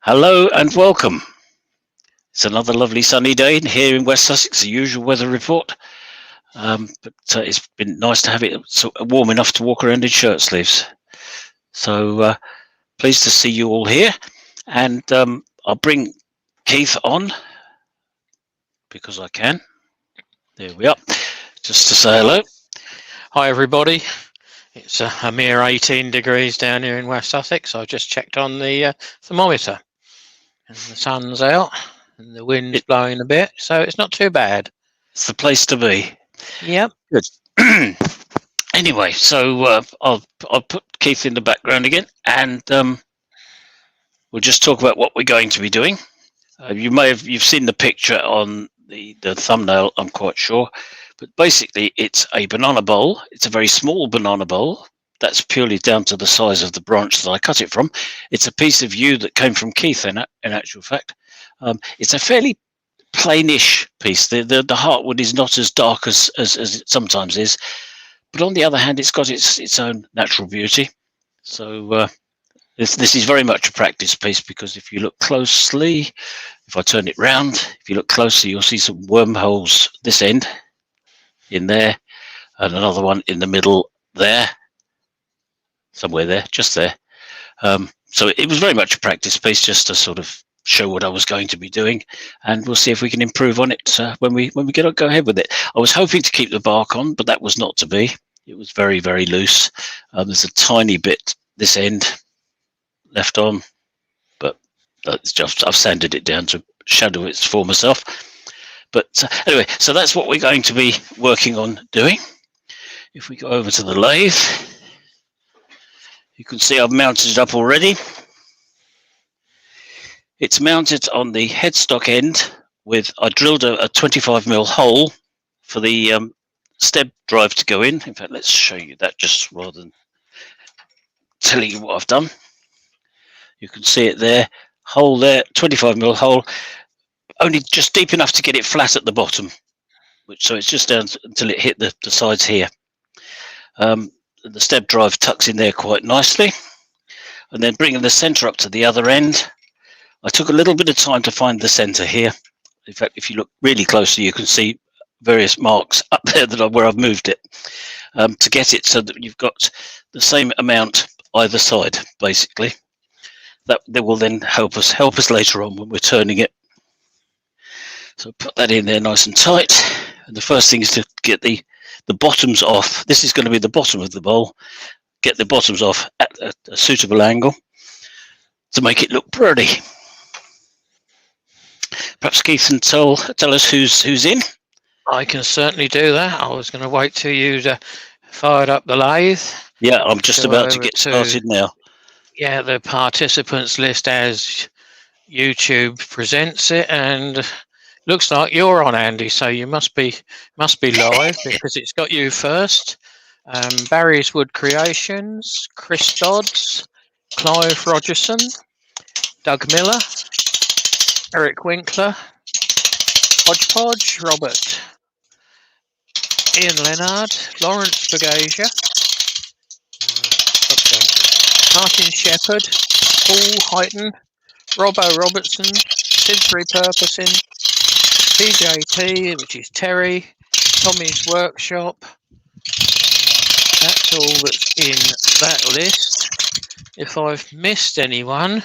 Hello and welcome. It's another lovely sunny day here in West Sussex, the usual weather report. But it's been nice to have it warm enough to walk around in shirt sleeves. So pleased to see you all here. And I'll bring Keith on because I can. There we are. Just to say hello. Hi everybody. It's a mere 18 degrees down here in West Sussex. I've just checked on the thermometer and the sun's out and the wind's blowing a bit, so it's not too bad. It's the place to be. Yep. Good. Anyway, so I'll put Keith in the background again, and we'll just talk about what we're going to be doing. You've seen the picture on the thumbnail, I'm quite sure, but basically it's a banana bowl. It's a very small banana bowl. That's purely down to the size of the branch that I cut it from. It's a piece of yew that came from Keith in actual fact. It's a fairly plainish piece. The heartwood is not as dark as it sometimes is, but on the other hand, it's got its own natural beauty. So this is very much a practice piece, because if you look closely, if I turn it round, if you look closely, you'll see some wormholes this end, in there, and another one in the middle there, somewhere there, just there. So it was very much a practice piece, just to sort of show what I was going to be doing, and we'll see if we can improve on it when we go ahead with it. I was hoping to keep the bark on, but that was not to be. It was very, very loose. There's a tiny bit this end left on, but that's just, I've sanded it down to shadow its former self. But anyway, so that's what we're going to be working on doing. If we go over to the lathe, you can see I've mounted it up already. It's mounted on the headstock end with, I drilled a 25mm hole for the step drive to go in. In fact, let's show you that just rather than telling you what I've done. You can see it there, hole there, 25mm hole, only just deep enough to get it flat at the bottom, so it's just down until it hit the sides here. The step drive tucks in there quite nicely, and then bringing the center up to the other end. I took a little bit of time to find the center here. In fact, if you look really closely, you can see various marks up there where I've moved it, to get it so that you've got the same amount either side, basically. That will then help us later on when we're turning it. So put that in there nice and tight. And the first thing is to get the bottoms off. This is going to be the bottom of the bowl. Get the bottoms off at a suitable angle to make it look pretty. Perhaps Keith can tell us who's in. I can certainly do that. I was going to wait till you'd fired up the lathe. Yeah, I'm just about to get started now. Yeah, the participants list as YouTube presents it, and looks like you're on, Andy. So you must be live because it's got you first. Barry's Wood Creations, Chris Dodds, Clive Rogerson, Doug Miller, Eric Winkler, Hodgepodge, Robert, Ian Leonard, Lawrence Bagasia, Martin Shepherd, Paul Heighton, Robbo Robertson, Sid Repurposing, PJT, which is Terry, Tommy's Workshop. That's all that's in that list. If I've missed anyone,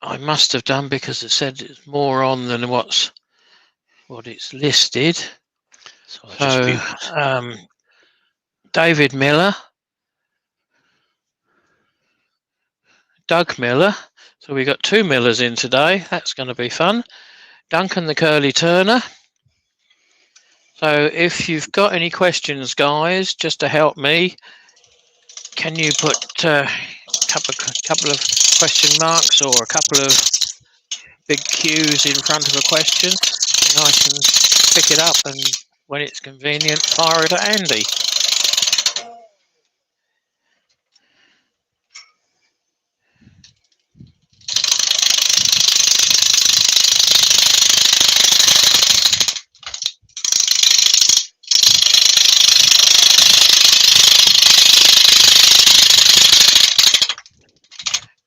I must have done, because it said it's more on than what it's listed. So David Miller, Doug Miller. So we got two Millers in today. That's going to be fun. Duncan the Curly Turner. So if you've got any questions, guys, just to help me, can you put a couple of question marks or a couple of big Q's in front of a question, and I can pick it up and when it's convenient, fire it at Andy.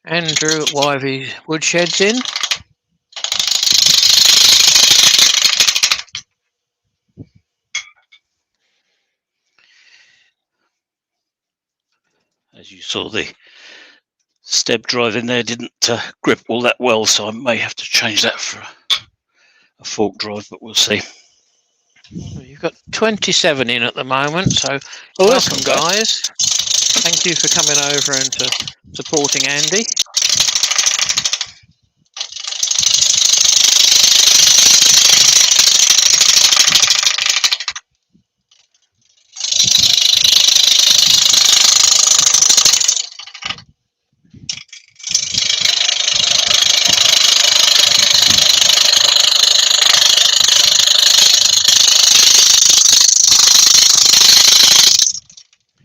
Andrew at Wivey Woodshed's in. As you saw, the step drive in there didn't grip all that well, so I may have to change that for a fork drive, but we'll see. Well, you've got 27 in at the moment, so That's welcome, not bad. guys. Thank you for coming over and supporting Andy.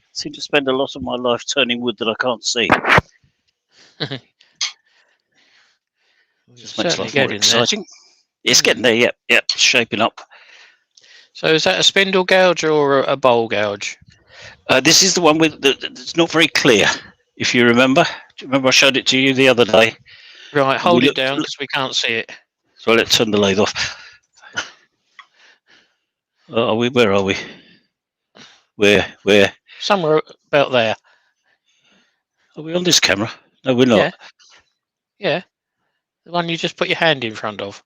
I seem to spend a lot of my life turning wood that I can't see. Just makes Certainly life more getting there. exciting. It's getting there, yep, shaping up. So is that a spindle gouge or a bowl gouge? This is the one with it's not very clear, if you remember. Do you remember I showed it to you the other day? Right, hold you it down because we can't see it. So let's turn the lathe off. Where are we? Where? Somewhere about there. Are we on this camera? No, we're not. Yeah. The one you just put your hand in front of.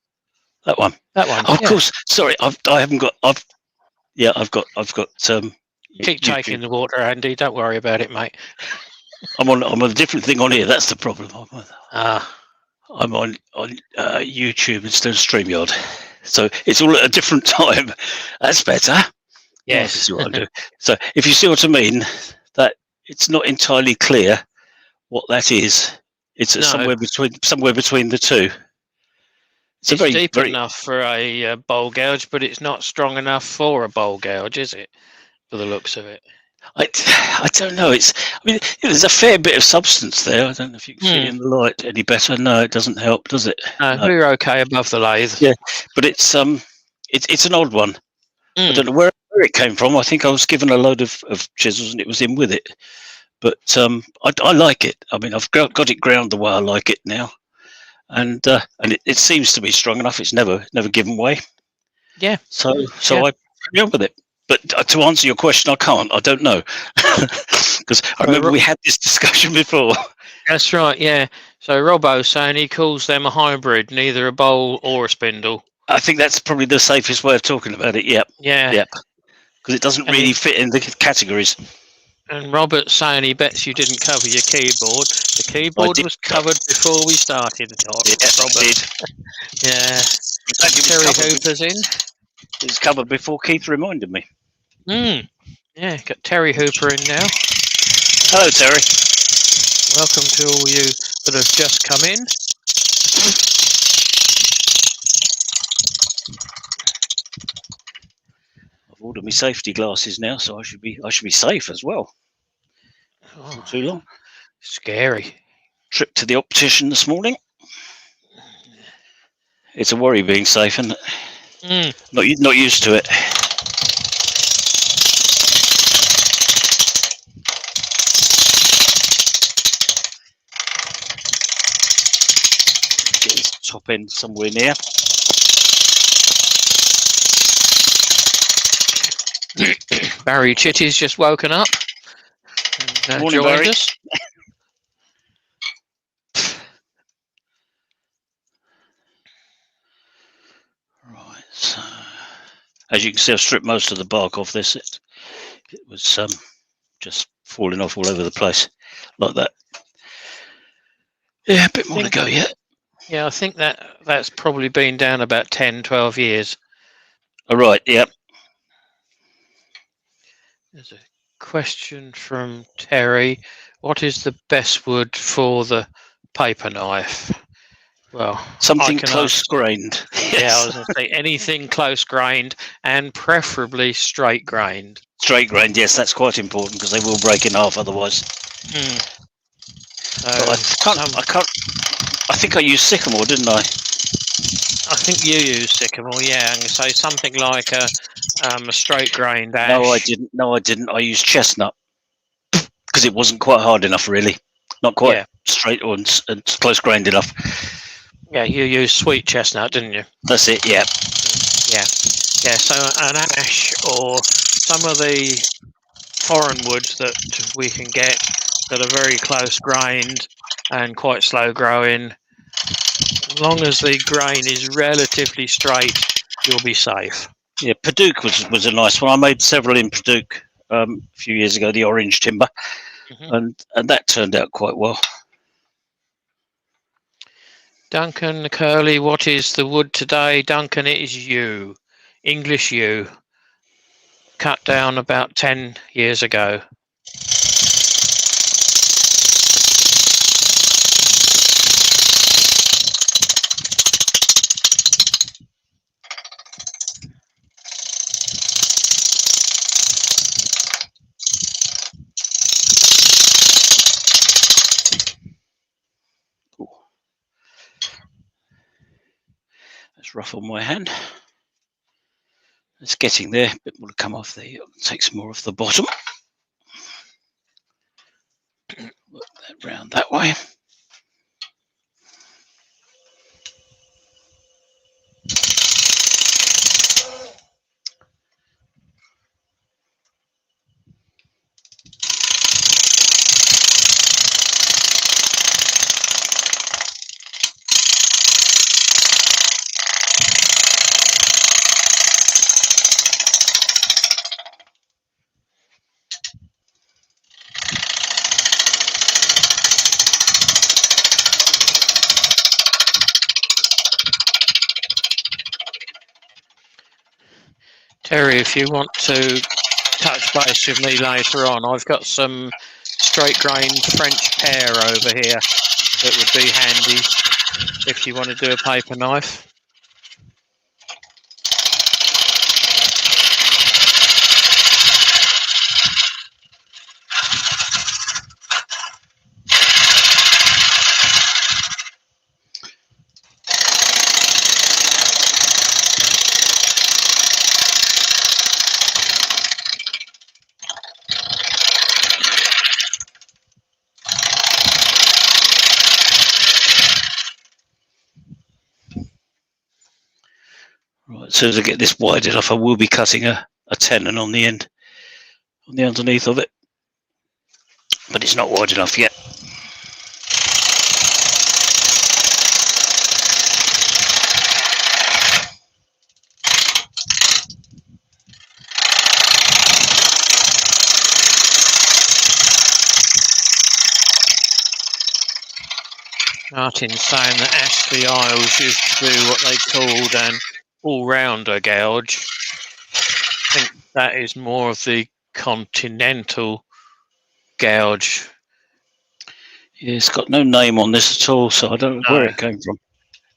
That one. That one. Oh, of course. Sorry, I haven't got. I've got. Keep taking the water, Andy. Don't worry about it, mate. I'm on a different thing on here. That's the problem. I'm on YouTube instead of StreamYard, so it's all at a different time. That's better. Yes. See what I do. So if you see what I mean, that it's not entirely clear what that is. It's somewhere between the two. It's deep enough for a bowl gouge, but it's not strong enough for a bowl gouge, is it? For the looks of it. I don't know. There's a fair bit of substance there. I don't know if you can see it in the light any better. No, it doesn't help, does it? No, we're okay above the lathe. Yeah, but it's an odd one. I don't know where it came from. I think I was given a load of chisels and it was in with it. But I like it. I mean, I've got it ground the way I like it now, and it seems to be strong enough. It's never given way. Yeah. So I carry on with it. But to answer your question, I can't. I don't know, because I remember we had this discussion before. That's right. Yeah. So Robbo's saying he calls them a hybrid, neither a bowl or a spindle. I think that's probably the safest way of talking about it. Yep. Yeah. Yep. Because it doesn't really fit in the categories. And Robert's saying he bets you didn't cover your keyboard. The keyboard was covered before we started. Robert. Yeah. Terry Hooper's in. It was covered before Keith reminded me. Yeah, got Terry Hooper in now. Hello, Terry. Welcome to all you that have just come in. I've ordered my safety glasses now, so I should be safe as well. Not too long. Scary. Trip to the optician this morning. It's a worry being safe, isn't it? Not used to it. Get this top end somewhere near. Barry Chitty's just woken up and Morning, joined Barry. us. Right, so as you can see, I've stripped most of the bark off this. It was just falling off all over the place like that. Yeah, a bit more to go yet. Yeah, I think that's probably been down about 10, 12 years. All right, yep. There's a question from Terry. What is the best wood for the paper knife? Well, something close grained. Yeah, I was going to say anything close grained and preferably straight grained. Straight grained, yes, that's quite important because they will break in half otherwise. I can't. I think I used sycamore, didn't I? I think you used sycamore, yeah. And say something like a straight grained ash. No, I didn't. I used chestnut because it wasn't quite hard enough, really. not quite Yeah. straight or and close grained enough. Yeah, you used sweet chestnut, didn't you? That's it. Yeah. Yeah. Yeah, so an ash or some of the foreign woods that we can get that are very close grained and quite slow growing, as long as the grain is relatively straight, you'll be safe. Yeah, Paduke was a nice one. I made several in Paduke a few years ago, the orange timber, and that turned out quite well. Duncan Curley, what is the wood today? Duncan, it is yew, English yew, cut down about 10 years ago. That's rough on my hand. It's getting there. A bit more to come off there. Take some more off the bottom. Work that round that way. Terry, if you want to touch base with me later on, I've got some straight grain French pear over here that would be handy if you want to do a paper knife. Right, as soon as I get this wide enough, I will be cutting a tenon on the end, on the underneath of it. But it's not wide enough yet. Martin's saying that Ashley Isles used to do what they called an all-rounder gouge. I think that is more of the continental gouge. Yeah, it's got no name on this at all, so I don't know where it came from.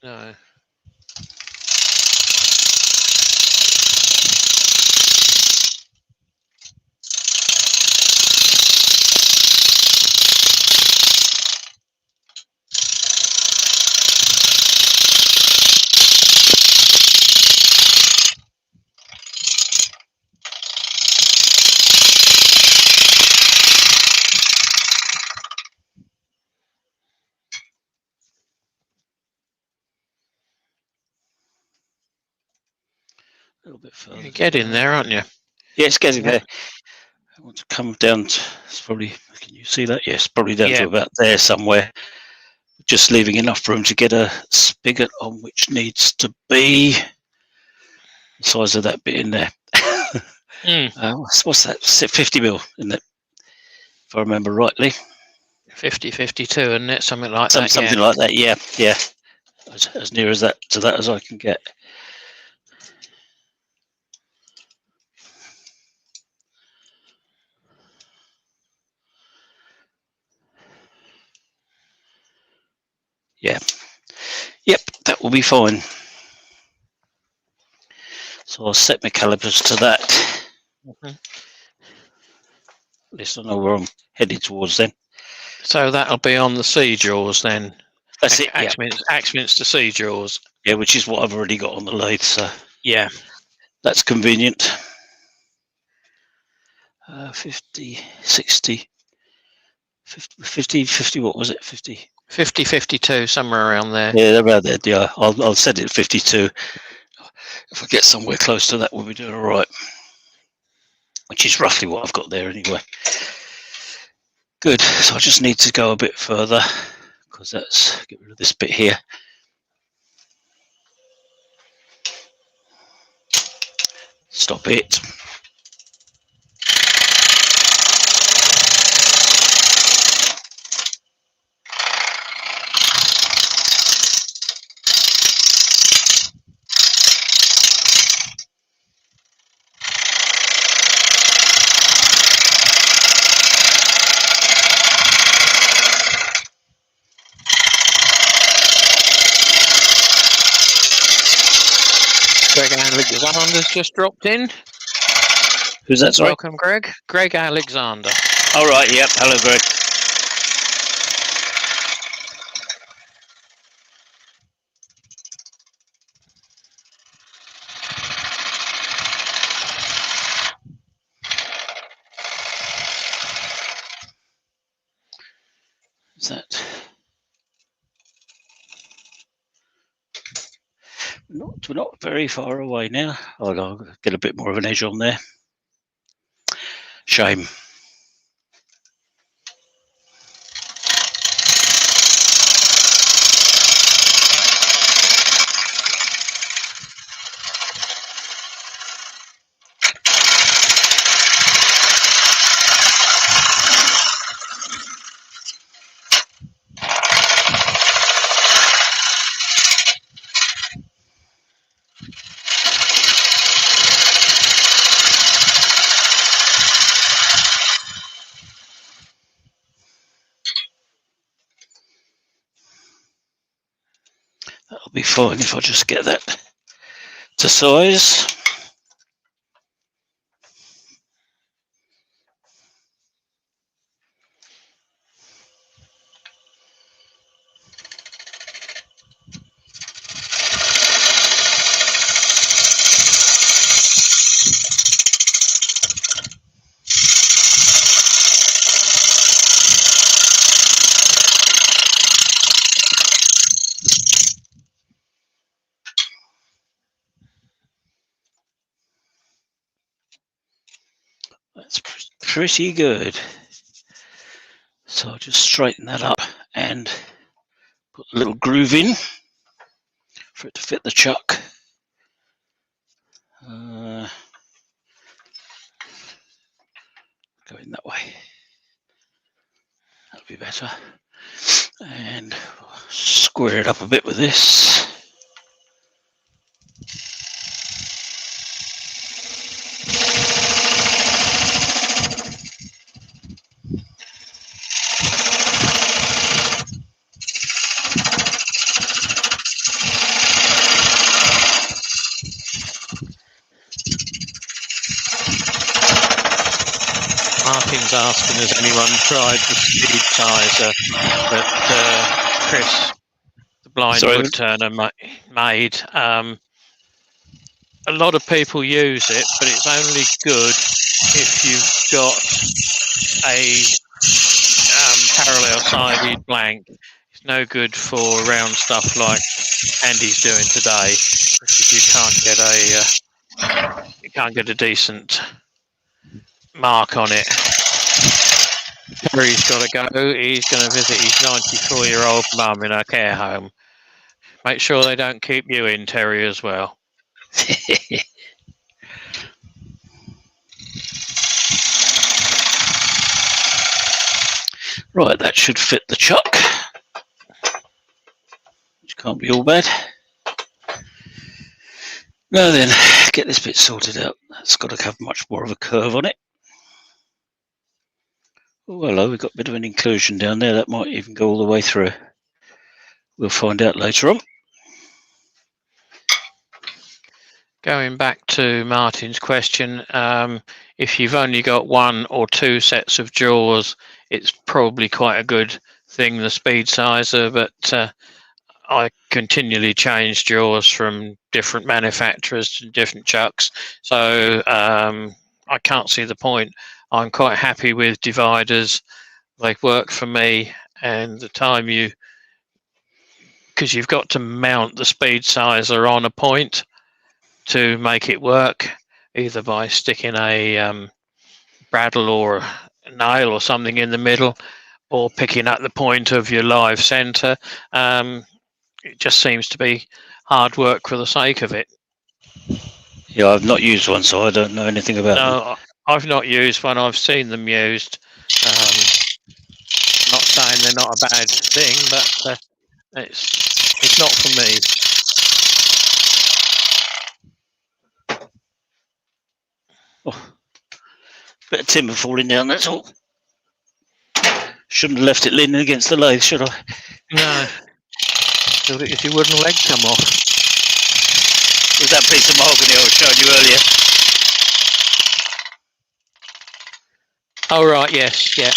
No. A little bit further. You're getting there, aren't you? Yeah, it's getting there. I want to come down to, it's probably, can you see that? Yes, probably down to about there somewhere. Just leaving enough room to get a spigot on, which needs to be the size of that bit in there. What's that? 50 mil, isn't it? If I remember rightly. 50, 52, isn't it? Something like that. Something like that, yeah. As near as that to that as I can get. Yeah. Yep, that will be fine. So I'll set my calipers to that. At least I know where I'm headed towards then. So that'll be on the sea jaws then. That's it. Axminster sea jaws. Yeah, which is what I've already got on the lathe. So yeah, that's convenient. 50, 60. 50, what was it? 50? 50, 52, somewhere around there. Yeah, they're about there. Yeah, I'll set it 52. If I get somewhere close to that, we'll be doing all right. Which is roughly what I've got there anyway. Good. So I just need to go a bit further because that's get rid of this bit here. Stop it. Greg Alexander's just dropped in. Who's that? Sorry. Welcome, Greg. Greg Alexander. All right. Yep. Hello, Greg. Is that? We're not very far away now. I'll get a bit more of an edge on there. Shame. That'll be fine if I just get that to size. That's pretty good. So I'll just straighten that up and put a little groove in for it to fit the chuck. Going that way. That'll be better. And square it up a bit with this. Martin's asking, has anyone tried the speed sizer that Chris, the blind wood turner, made? A lot of people use it, but it's only good if you've got a parallel-sided blank. It's no good for round stuff like Andy's doing today, because you can't get a decent mark on it. Terry's got to go. He's going to visit his 94-year-old mum in her care home. Make sure they don't keep you in, Terry, as well. Right, that should fit the chuck, which can't be all bad. Now then, get this bit sorted out. That's got to have much more of a curve on it. Oh, hello, we've got a bit of an inclusion down there. That might even go all the way through. We'll find out later on. Going back to Martin's question, if you've only got one or two sets of jaws, it's probably quite a good thing, the speed sizer, but I continually change jaws from different manufacturers to different chucks, so I can't see the point. I'm quite happy with dividers They work for me, and the time because you've got to mount the speed sizer on a point to make it work, either by sticking a bradawl or a nail or something in the middle, or picking up the point of your live center. It just seems to be hard work for the sake of it. Yeah, I've not used one, so I don't know anything about them. No, I've not used one. I've seen them used. Not saying they're not a bad thing, but it's not for me. Oh, bit of timber falling down, that's all. Shouldn't have left it leaning against the lathe, should I? No. If your wooden leg come off. Was that piece of mahogany I was showing you earlier? Oh, right, yes, yeah.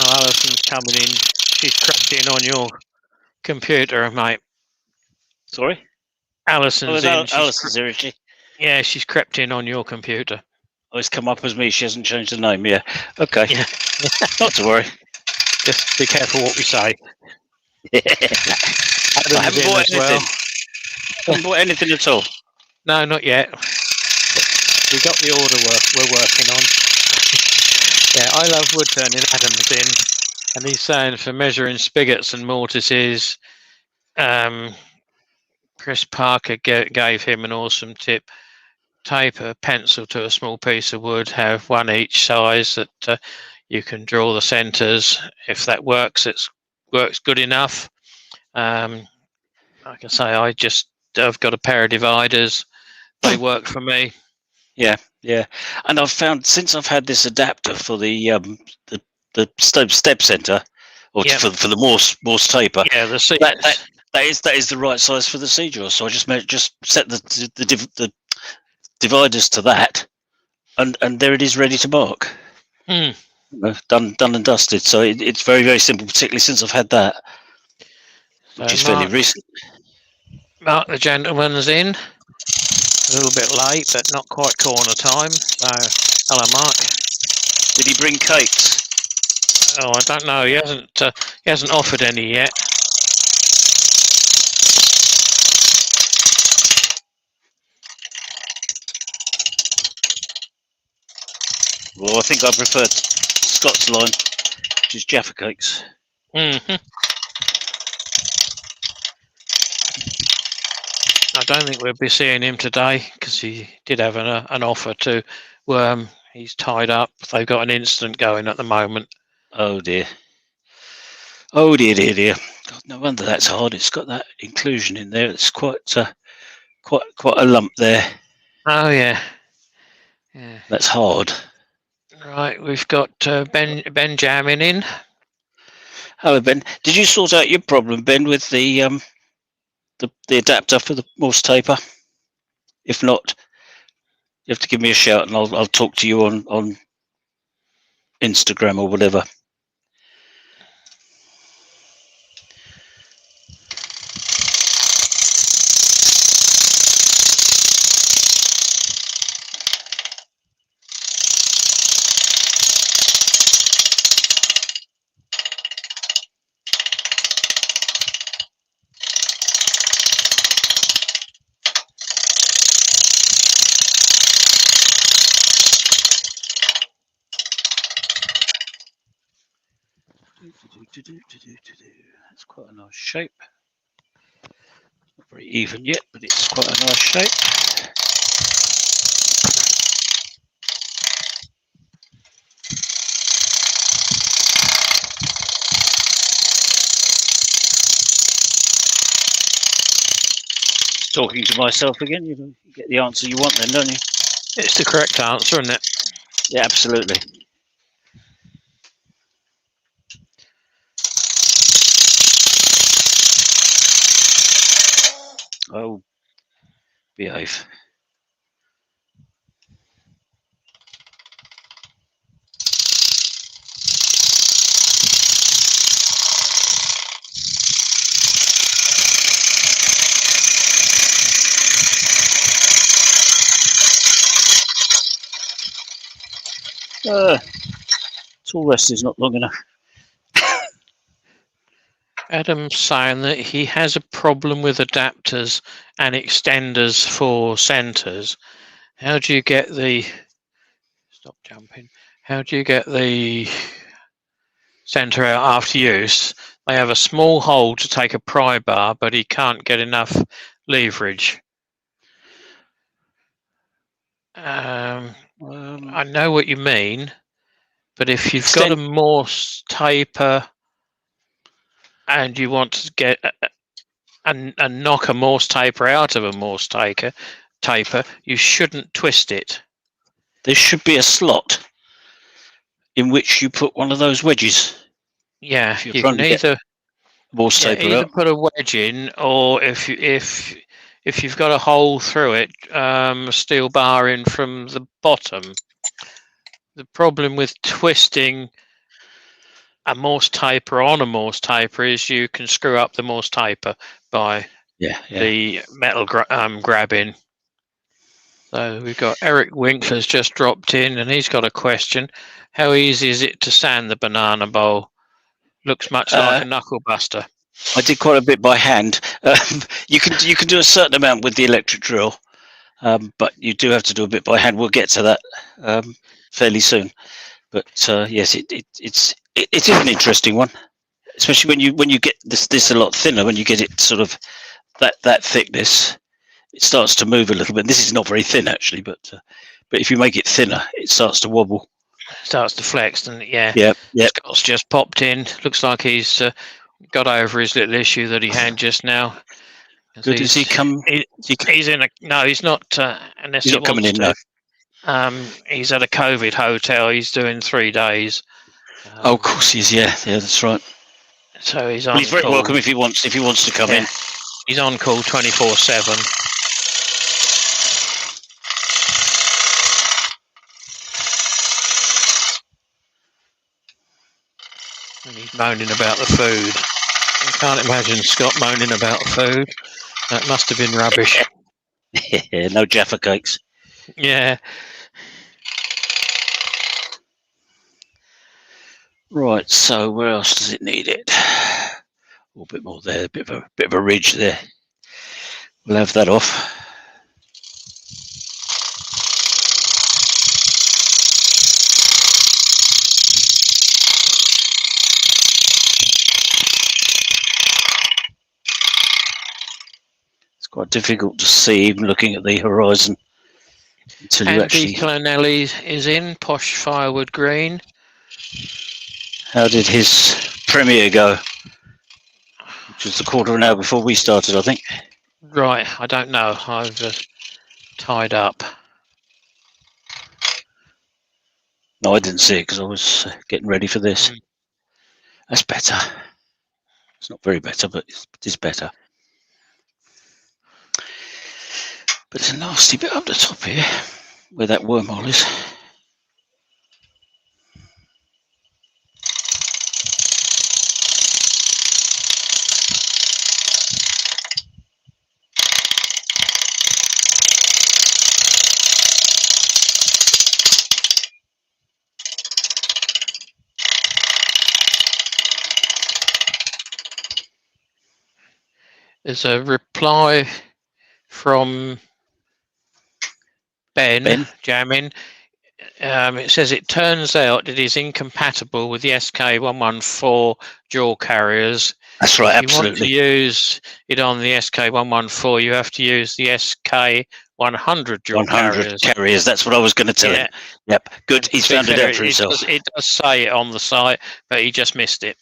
Oh, Alison's coming in. She's crept in on your computer, mate. Sorry? Alison's in. Alison's here, is she? Yeah, she's crept in on your computer. Oh, it's come up as me. She hasn't changed the name. Yeah. Okay. Yeah. Not to worry. Just be careful what we say. I Adam's haven't in bought as anything. well. Haven't bought anything at all. No, not yet. We got the order we're working on. Yeah, I love wood turning. Adam's in, and he's saying for measuring spigots and mortises, Chris Parker gave him an awesome tip. Tape a pencil to a small piece of wood, have one each size that you can draw the centres. If that works, it works good enough. Like I say, I've got a pair of dividers. They work for me. Yeah, and I've found since I've had this adapter for the step center, or Yep. for the Morse taper. Yeah, the seat. That is the right size for the seed drill. So I just set the dividers to that, and there it is, ready to mark. Done and dusted. So it's very, very simple, particularly since I've had that, which is fairly recent. Mark, the gentleman's in. A little bit late, but not quite corner time. So, hello, Mark. Did he bring cakes? Oh, I don't know. He hasn't offered any yet. Well, I think I prefer Scots line, which is Jaffa cakes. Mm-hmm. I don't think we'll be seeing him today because he did have an offer to Worm. He's tied up. They've got an incident going at the moment. Oh dear. Oh dear. God, no wonder that's hard. It's got that inclusion in there. It's quite a lump there. Oh yeah. That's hard. Right, we've got Benjamin in. Hello, Ben. Did you sort out your problem, Ben, with the adapter for the Morse taper? If not, you have to give me a shout, and I'll talk to you on Instagram or whatever. That's quite a nice shape. Not very even yet, but it's quite a nice shape. Just talking to myself again. You get the answer you want then, don't you? It's the correct answer, isn't it? Yeah, absolutely. Oh, behave. Tool rest is not long enough. Adam's saying that he has a problem with adapters and extenders for centers. How do you get the... Stop jumping. How do you get the center out after use? They have a small hole to take a pry bar, but he can't get enough leverage. I know what you mean, but if you've got a Morse taper and you want to get and knock a Morse taper out of a Morse taper, you shouldn't twist it. There should be a slot in which you put one of those wedges. Yeah, you can either Morse taper either out. put a wedge in, or if you've got a hole through it, a steel bar in from the bottom. The problem with twisting a Morse taper on a Morse taper is you can screw up the Morse taper by the metal grabbing. So we've got Eric Winkler's just dropped in, and he's got a question. How easy is it to sand the banana bowl? Looks much like a knuckle buster. I did quite a bit by hand. You can do a certain amount with the electric drill, but you do have to do a bit by hand. We'll get to that fairly soon. But yes, it is an interesting one, especially when you get this a lot thinner. When you get it sort of that thickness, it starts to move a little bit. This is not very thin actually, but if you make it thinner, it starts to wobble. Starts to flex, and yeah. Scott's just popped in. Looks like he's got over his little issue that he had just now. Good. Has he come? He's in a no. He's not. Unless he's not coming in. No. He's at a COVID hotel. He's doing 3 days. Of course he's. Yeah, that's right. So he's on. Well, he's very welcome if he wants to come in. He's on call 24/7. And he's moaning about the food. I can't imagine Scott moaning about food. That must have been rubbish. No Jaffa cakes. Yeah. Right. So where else does it need it? A little bit more there. A bit of a ridge there. We'll have that off. Quite difficult to see, even looking at the horizon. Until you actually. Andy Clonelli is in. Posh Firewood Green. How did his premiere go? Which was a quarter of an hour before we started, I think. Right, I don't know. I've tied up. No, I didn't see it because I was getting ready for this. That's better. It's not very better, but it's better. But there's a nasty bit up the top here, where that wormhole is. There's a reply from Ben. Jamming. It says it turns out it is incompatible with the SK114 dual carriers. That's right, if you want to use it on the SK114, you have to use the SK100 dual carriers. That's what I was going to tell him. Yep, good. He's found it out for himself. It does say it on the site, but he just missed it.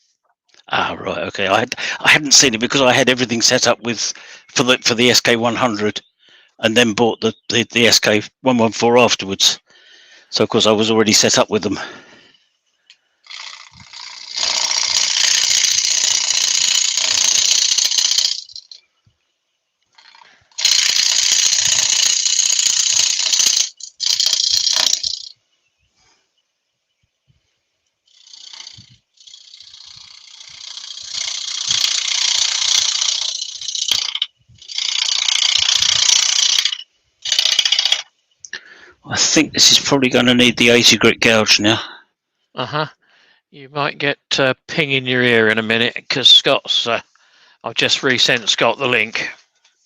Ah, right. Okay. I hadn't seen it because I had everything set up for the SK100. And then bought the SK114 afterwards. So, of course, I was already set up with them. I I think this is probably going to need the 80 grit gouge now. You might get ping in your ear in a minute because Scott's. I've just resent Scott the link.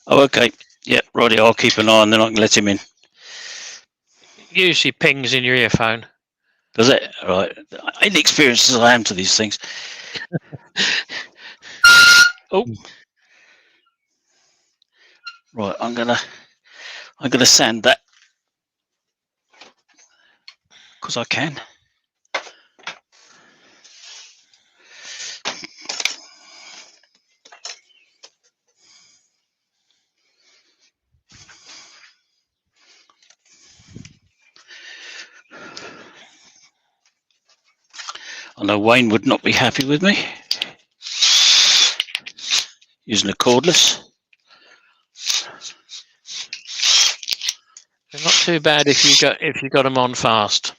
Oh, okay. Yeah, righty. I'll keep an eye on, then I can let him in. Usually pings in your earphone. Does it? All right. Inexperienced as I am to these things. Oh. Right. I'm gonna sand that because I can. I know Wayne would not be happy with me using a cordless. They're not too bad if you got them on fast.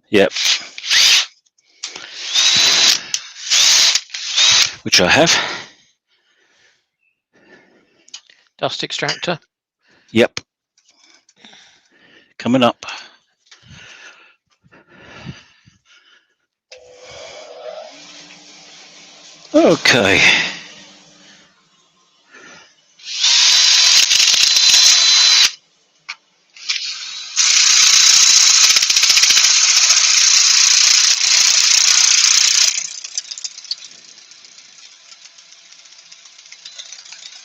Yep. Which I have. Dust extractor. Yep. Coming up. Okay.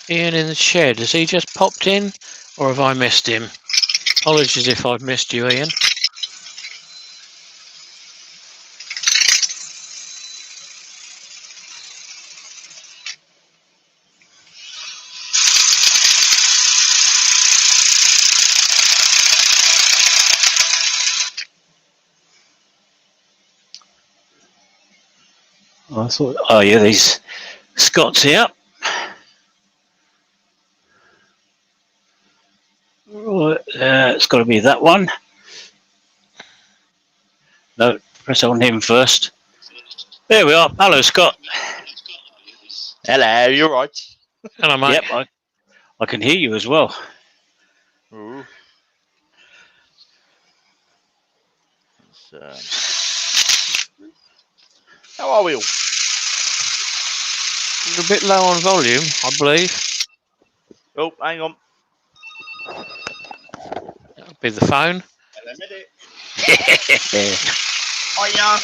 Ian in the shed. Has he just popped in, or have I missed him? Apologies if I've missed you, Ian. I thought, oh yeah, these Scott's here. Right, it's got to be that one. No, press on him first. There we are. Hello, Scott. Hello, you're right. Hello, mate. Yep, I can hear you as well. Ooh. How are we all? You're a bit low on volume, I believe. Oh, hang on. That'll be the phone. Hello, medic. Hiya.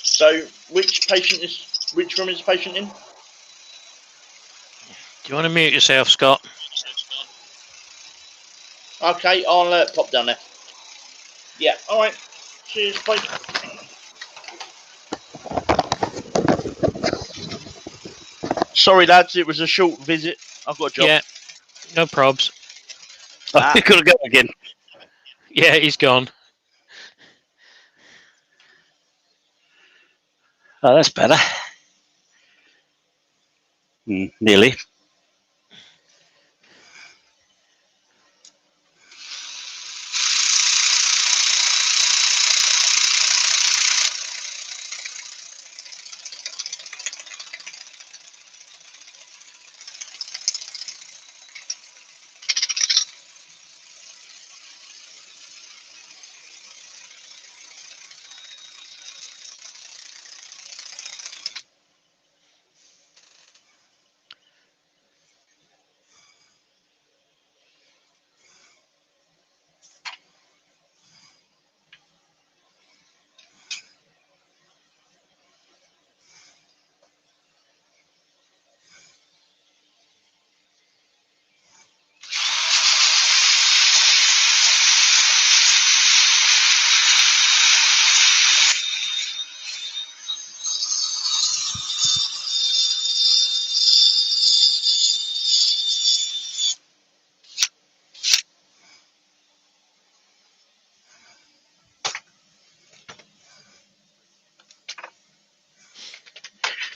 So, which room is the patient in? Do you want to mute yourself, Scott? Okay, I'll pop down there. Yeah, alright. Cheers, bye. Sorry, lads, it was a short visit. I've got a job. Yeah, no probs. I've got to go again. Yeah, he's gone. Oh, that's better. Nearly.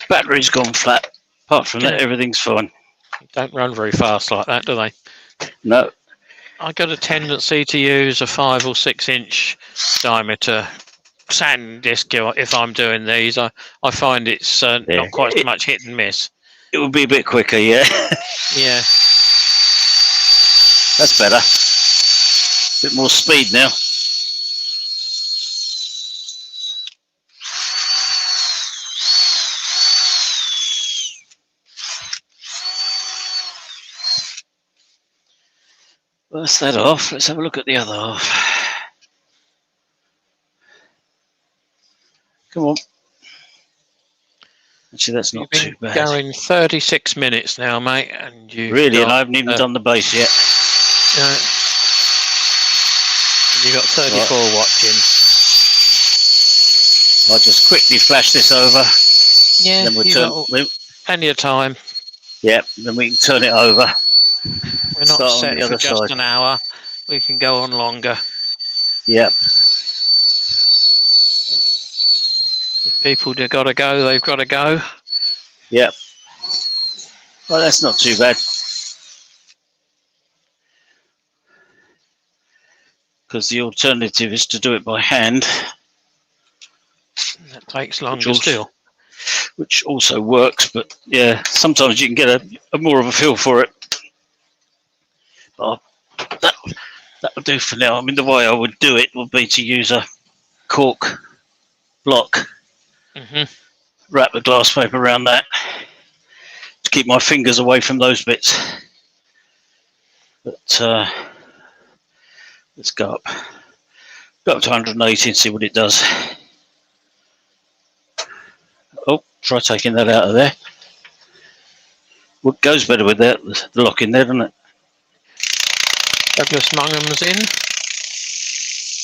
Battery's gone flat. Apart from that, everything's fine. don't run very fast like that, do they? No. I got a tendency to use a 5 or 6 inch diameter sand disc if I'm doing these. I find it's not quite so much hit and miss. It would be a bit quicker, yeah. Yeah. That's better. Bit more speed now. That's that off. Let's have a look at the other half. Come on. Actually, that's not too bad. Going 36 minutes now, mate, and you Really, and I haven't even done the base yet. And you got 34 watching. I'll just quickly flash this over. Yeah, then we'll turn. Plenty of time. Yep, then we can turn it over. We're not set for just an hour. We can go on longer. Yep. If people have got to go, they've got to go. Yep. Well, that's not too bad. Because the alternative is to do it by hand. That takes longer still. Which also works, but yeah, sometimes you can get a more of a feel for it. But that will do for now. I mean, the way I would do it would be to use a cork block, wrap the glass paper around that to keep my fingers away from those bits. But let's go up to 180 and see what it does. Oh, try taking that out of there. What goes better with that? The lock in there, doesn't it? Douglas Mungham's in.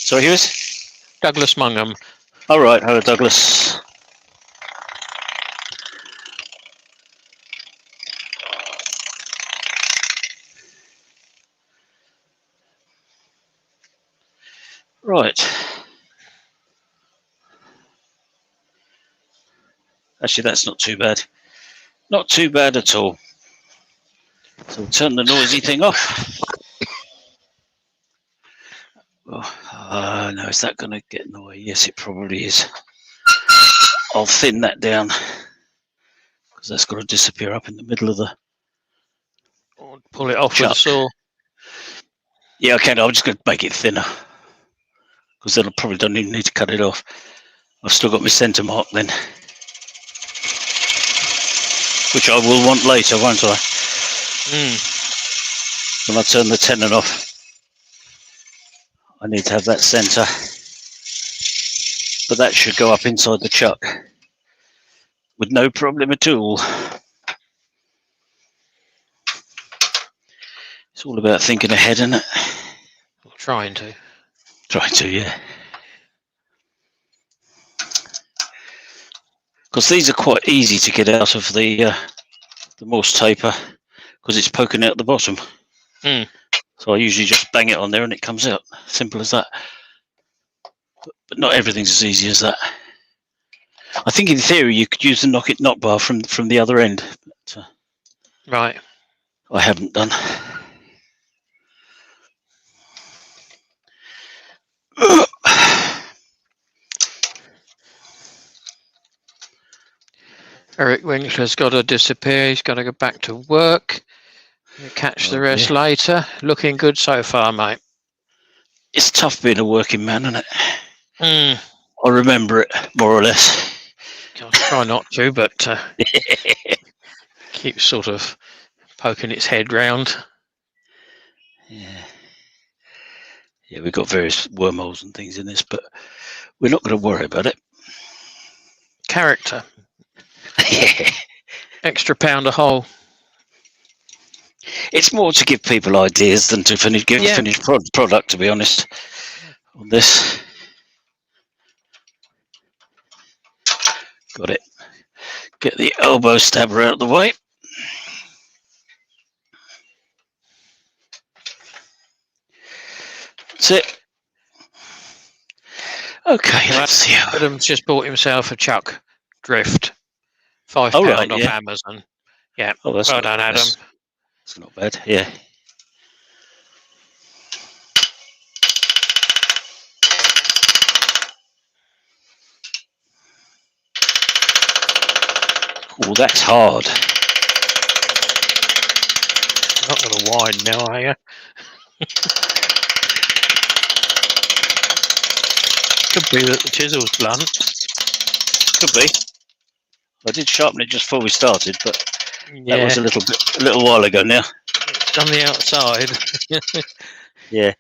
Sorry, who is? Douglas Mungham. All right, hello, Douglas. Right. Actually, that's not too bad. Not too bad at all. So we'll turn the noisy thing off. Oh, no, is that going to get in the way? Yes, it probably is. I'll thin that down because that's got to disappear up in the middle of the... Or pull it off with a saw. Yeah, okay, no, I'm just going to make it thinner because then I probably don't even need to cut it off. I've still got my centre mark then, which I will want later, won't I? When I turn the tenon off, I need to have that centre, but that should go up inside the chuck with no problem at all. It's all about thinking ahead, isn't it? Or trying to. Trying to, yeah. Because these are quite easy to get out of the Morse taper because it's poking out the bottom. So I usually just bang it on there and it comes out. Simple as that. But not everything's as easy as that. I think in theory you could use the knock bar from the other end. But, right. I haven't done. Eric Winkler's got to disappear. He's got to go back to work. We'll catch the rest later. Looking good so far, mate. It's tough being a working man, isn't it? I remember it, more or less. I'll try not to, but keeps sort of poking its head round. Yeah, we've got various wormholes and things in this, but we're not going to worry about it. Character. Extra pound a hole. It's more to give people ideas than to give a finished product, to be honest, on this. Got it. Get the elbow stabber out of the way. That's it. Okay, let's see. Adam's just bought himself a Chuck Drift. £5 off Amazon. Yeah. Oh, that's well done, Adam. It's not bad. Yeah. Oh, that's hard. You're not going to whine now, are you? Could be that the chisel's blunt. Could be. I did sharpen it just before we started, but Yeah, that was a little while ago now. it's on the outside. Yeah.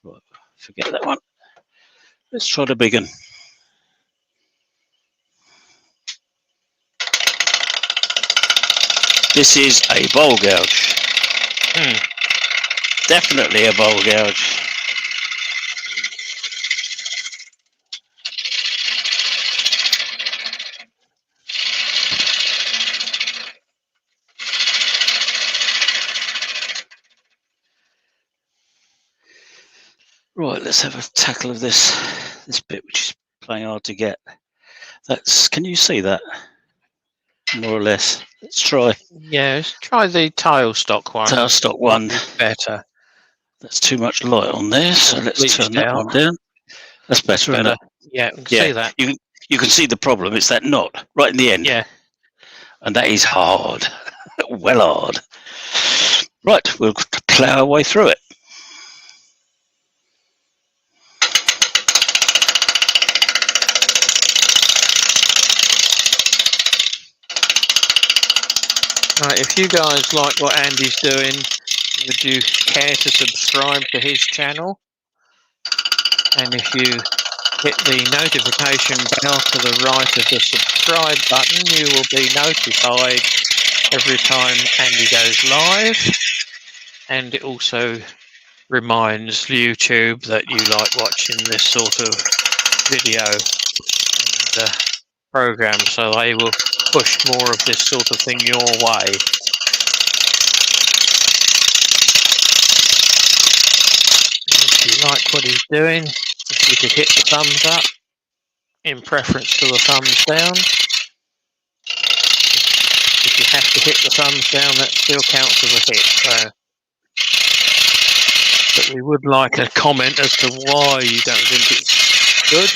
Right, forget that one. Let's try the big one. This is a bowl gouge. Definitely a bowl gouge. Right, let's have a tackle of this bit, which is playing hard to get. Can you see that? More or less. Let's try. Yeah, let's try the tailstock one. Tailstock one. Better. That's too much light on there, so let's turn that one down. That's better, isn't it? Yeah, we can see that. You can see the problem. It's that knot right in the end. Yeah. And that is hard. Well hard. Right, we'll plough our way through it. Right, if you guys like what Andy's doing, would you care to subscribe to his channel? And if you hit the notification bell to the right of the subscribe button, you will be notified every time Andy goes live. And it also reminds YouTube that you like watching this sort of video and program, so they will push more of this sort of thing your way. And if you like what he's doing, if you could hit the thumbs up in preference to the thumbs down. If you have to hit the thumbs down, that still counts as a hit. But we would like a comment as to why you don't think it's good.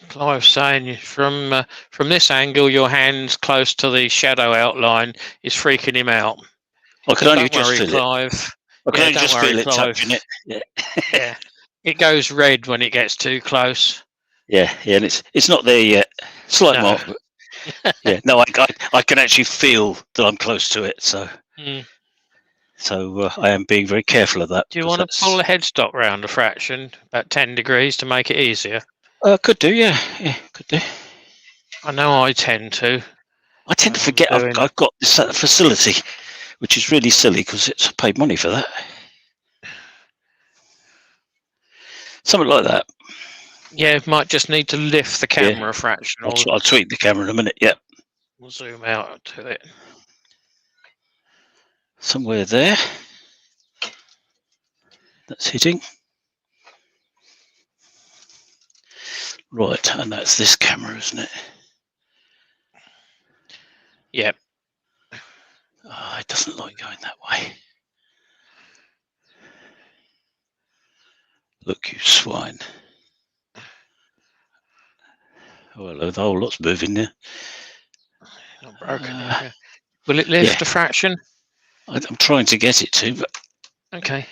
Clive's saying from this angle, your hand's close to the shadow outline is freaking him out. I can only just feel Clive. it. I can only just feel it touching it. Yeah. Yeah, it goes red when it gets too close. Yeah, and it's not there yet. Slight mark. But yeah, no, I can actually feel that I'm close to it. So, I am being very careful of that. Do you want to pull the headstock round a fraction, about 10 degrees, to make it easier? Could do, yeah, could do. I know I tend to. I tend to forget I've got this facility, which is really silly because it's paid money for that. Something like that. Yeah, might just need to lift the camera a fraction. I'll tweak the camera in a minute. Yep. We'll zoom out to it. Somewhere there. That's hitting. Right, and that's this camera, isn't it? Yep. Oh, it doesn't like going that way. Look, you swine. Oh, hello, the whole lot's moving there. Not broken. Will it lift a fraction? I'm trying to get it to, but okay.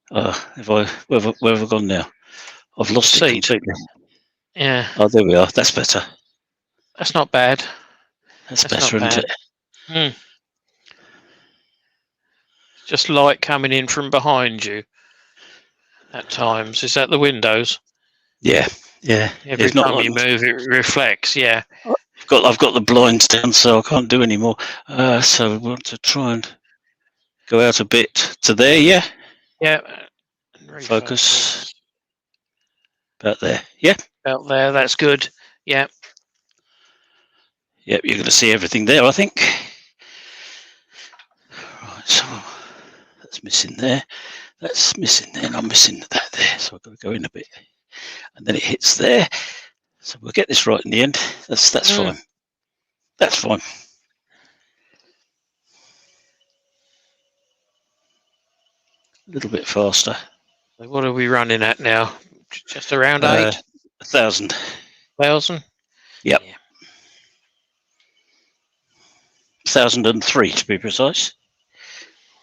where have I gone now? I've lost it completely. Yeah. Oh, there we are. That's better. That's not bad. That's better, isn't it? Just light coming in from behind you at times. Is that the windows? Yeah. Every time you move, it reflects. Yeah. I've got the blinds down, so I can't do any more. So we want to try and go out a bit to there. Yeah. Yeah. Focus. About there. Yeah. About there. That's good. Yeah. Yep. You're going to see everything there, I think. So that's missing there. That's missing there, and I'm missing that there. So I've got to go in a bit, and then it hits there. So we'll get this right in the end. That's fine. That's fine. A little bit faster. So what are we running at now? Just around 8,000. 1,000. Yep. Yeah. 1,003 to be precise,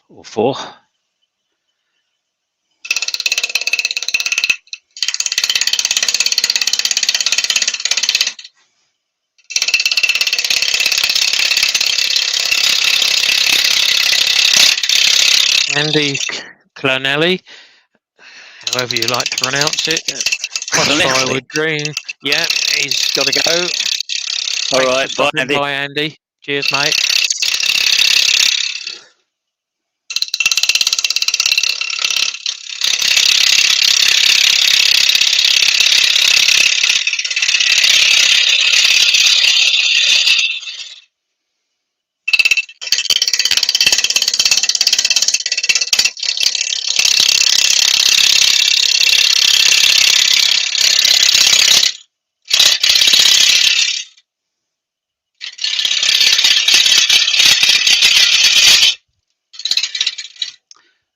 or 4. Andy Clonelli, however you like to pronounce it. Firewood Green. Yeah, he's got to go. All right, bye, Andy. Bye, Andy. Cheers, mate.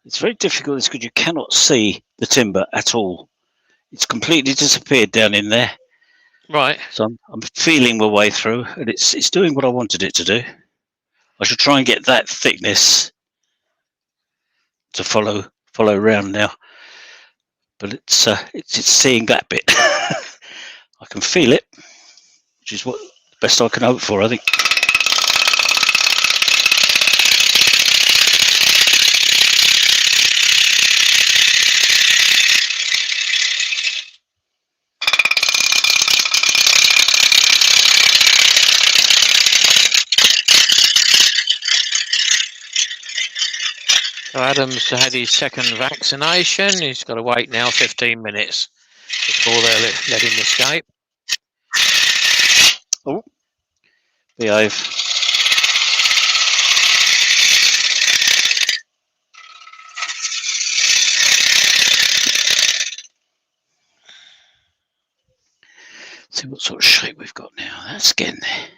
It's very difficult because you cannot see the timber at all. It's completely disappeared down in there. Right. So I'm feeling my way through, and it's doing what I wanted it to do. I should try and get that thickness to follow around now, but it's seeing that bit. I can feel it, which is what the best I can hope for, I think. So Adam's had his second vaccination. He's got to wait now 15 minutes before they'll let him escape. Oh, behave. See what sort of shape we've got now. That's getting there.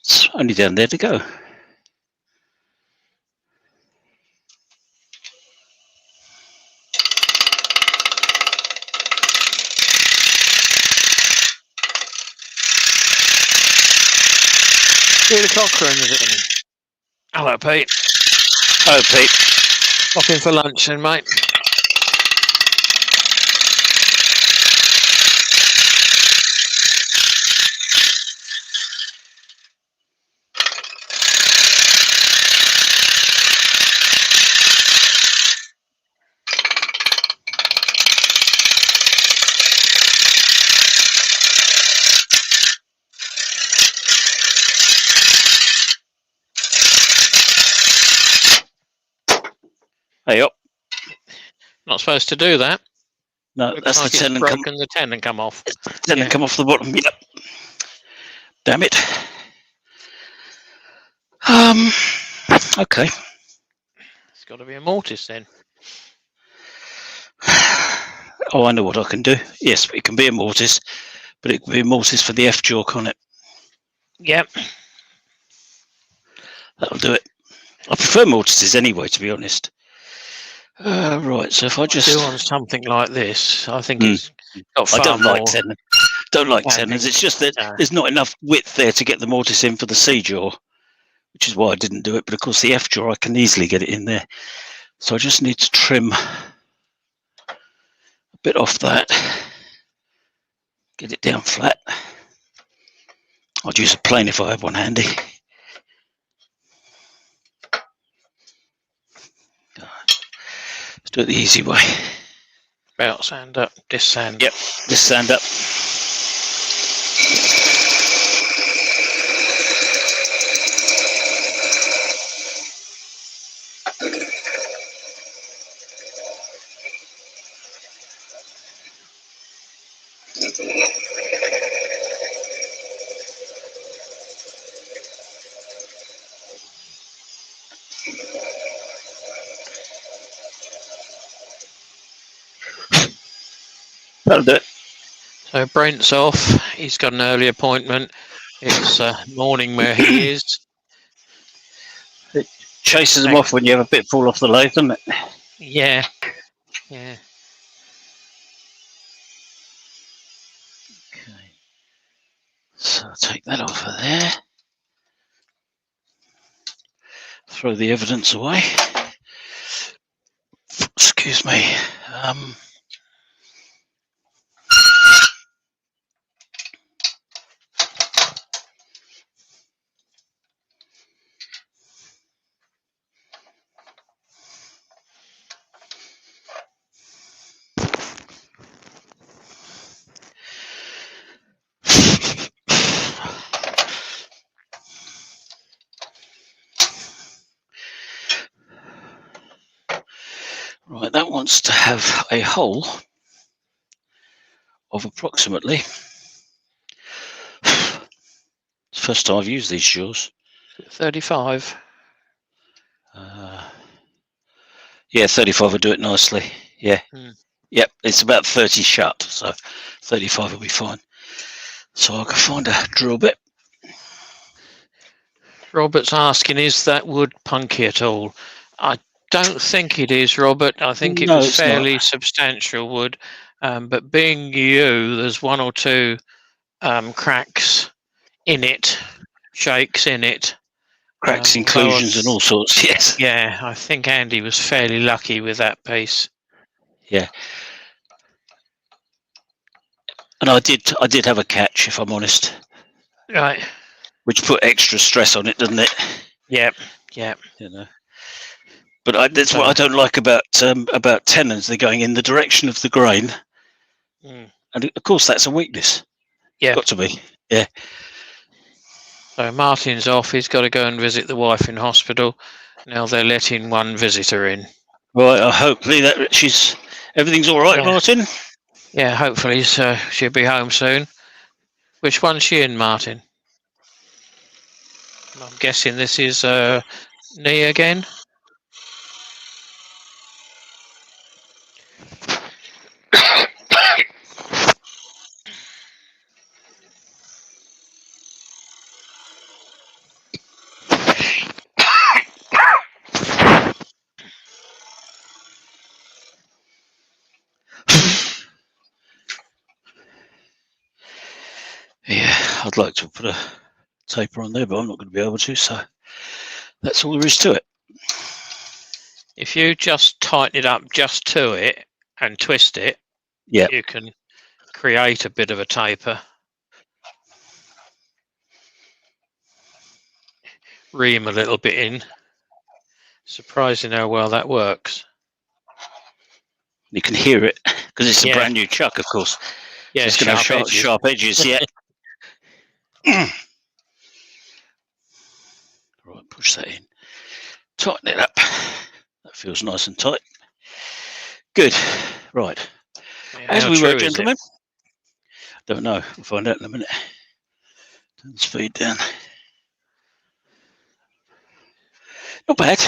It's only down there to go. Peter Cochrane's in. Hello, Pete. Oh, Pete. Pop in for lunch then, mate. Hey up. Not supposed to do that. No, Looks that's like the it's tenon broken the tenon come off. tenon come off the bottom. Yep. Damn it. Okay. It's got to be a mortise then. Oh, I know what I can do. Yes, it can be a mortise, but it can be a mortise for the F-jaw, can't it? Yep. That'll do it. I prefer mortises anyway, to be honest. Right, so if I just do on something like this, I think it's got far I don't more. like tenon. Don't like tenons. It's just that there's not enough width there to get the mortise in for the C-jaw, which is why I didn't do it. But of course, the F-jaw, I can easily get it in there. So I just need to trim a bit off that, get it down flat. I'd use a plane if I had one handy. Let's do it the easy way. Belt sand up, disc sand. Yep, just sand up. That'll do it. So Brent's off. He's got an early appointment. It's morning where he is. Chases them off when you have a bit fall off the lathe, doesn't it? Yeah. Yeah. Okay. So I'll take that off of there. Throw the evidence away. Excuse me. Right, that wants to have a hole of approximately. It's the first time I've used these jaws. 35. Yeah, 35 will do it nicely. Yeah. Yep, it's about 30 shut, so 35 will be fine. So I can find a drill bit. Robert's asking, is that wood punky at all? I don't think it is, Robert. I think it No, was it's fairly not. substantial wood. But being you, there's one or two cracks in it, shakes in it. Cracks, inclusions, and all sorts. Yes. Yeah, I think Andy was fairly lucky with that piece. Yeah. And I did have a catch, if I'm honest. Right. Which put extra stress on it, doesn't it? Yep. You know. But that's what I don't like about tenons. They're going in the direction of the grain, and of course that's a weakness. Yeah. Got to be. Yeah. So Martin's off. He's got to go and visit the wife in hospital. Now they're letting one visitor in. Right. Hopefully that everything's all right, Yeah. Martin. Yeah. Hopefully, she'll be home soon. Which one's she in, Martin? I'm guessing this is knee again. Yeah, I'd like to put a taper on there, but I'm not going to be able to. So that's all there is to it. If you just tighten it up just to it and twist it, yeah, you can create a bit of a taper. Ream a little bit in. Surprising how well that works. You can hear it because it's a brand new chuck, of course. Yeah, so it's going to have sharp edges. Yeah. Right, push that in. Tighten it up. That feels nice and tight. Good. Right. Yeah, as we were, gentlemen. Don't know. We'll find out in a minute. Turn the speed down. Not bad.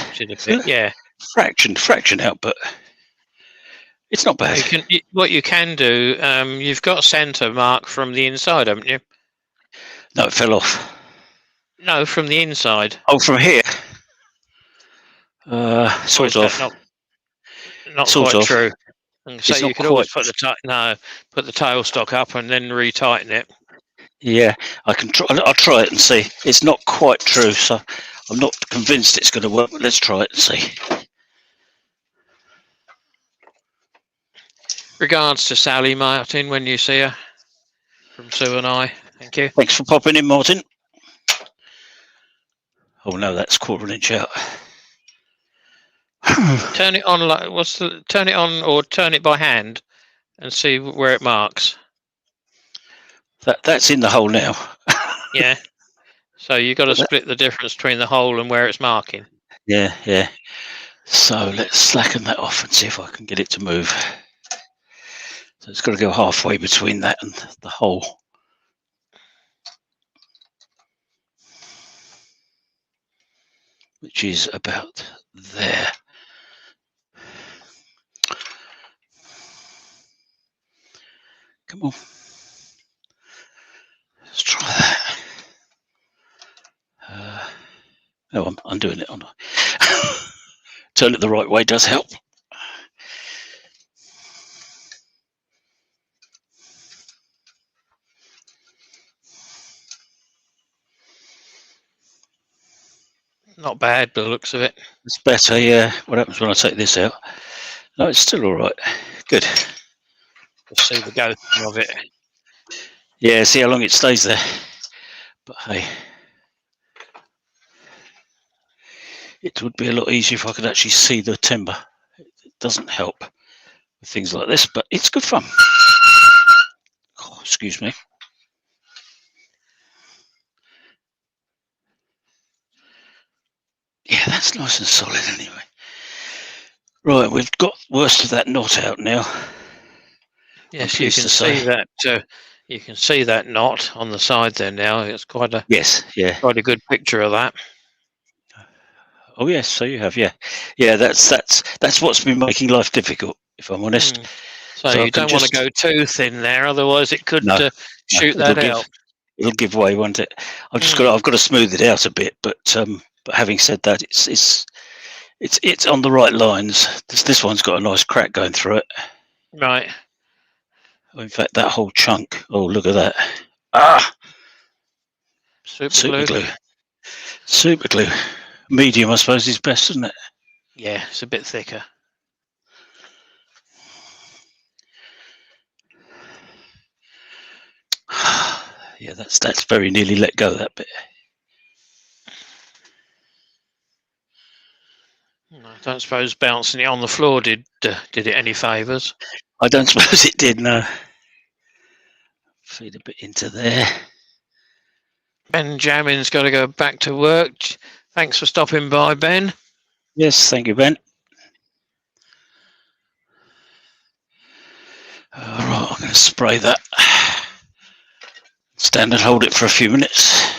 Yeah. Fraction out, but it's not bad. What you can do, you've got centre mark from the inside, haven't you? No, it fell off. No, from the inside. Oh, from here. Sort of. Not sort quite of. True. And so you could always put the tailstock up and then retighten it. Yeah, I can try. I'll try it and see. It's not quite true, so I'm not convinced it's going to work. But let's try it and see. Regards to Sally, Martin, when you see her, from Sue and I. Thank you. Thanks for popping in, Martin. Oh no, that's quarter inch out. Turn it on. Turn it on or turn it by hand, and see where it marks. That's in the hole now. Yeah. So you've got to split the difference between the hole and where it's marking. Yeah. So let's slacken that off and see if I can get it to move. So it's got to go halfway between that and the hole. Which is about there. Come on. Let's try that. Oh, I'm doing it, aren't I? Turn it the right way does help. Not bad, by the looks of it. It's better, yeah. What happens when I take this out? No, it's still all right. Good. Just see the go of it. Yeah, see how long it stays there. But hey, it would be a lot easier if I could actually see the timber. It doesn't help with things like this, but it's good fun. Oh, excuse me. Yeah, that's nice and solid anyway. Right, we've got worst of that knot out now. Yes, you pleased can to say. see that. You can see that knot on the side there now. It's quite a Yes, yeah. good picture of that. Oh yes, so you have, yeah. Yeah, that's what's been making life difficult, if I'm honest. So So I you can don't want to just- go too thin there, otherwise it could No, shoot it'll that out. It'll give way, won't it? I've got to smooth it out a bit, but having said that, it's on the right lines. This one's got a nice crack going through it. Right. In fact, that whole chunk. Oh, look at that! Ah, Super glue. Super glue. Medium, I suppose, is best, isn't it? Yeah, it's a bit thicker. Yeah, that's very nearly let go, that bit. I don't suppose bouncing it on the floor did it any favours. I don't suppose it did, no. Feed a bit into there. Ben Jamin's got to go back to work. Thanks for stopping by, Ben. Yes, thank you, Ben. All right, I'm going to spray that. Stand and hold it for a few minutes.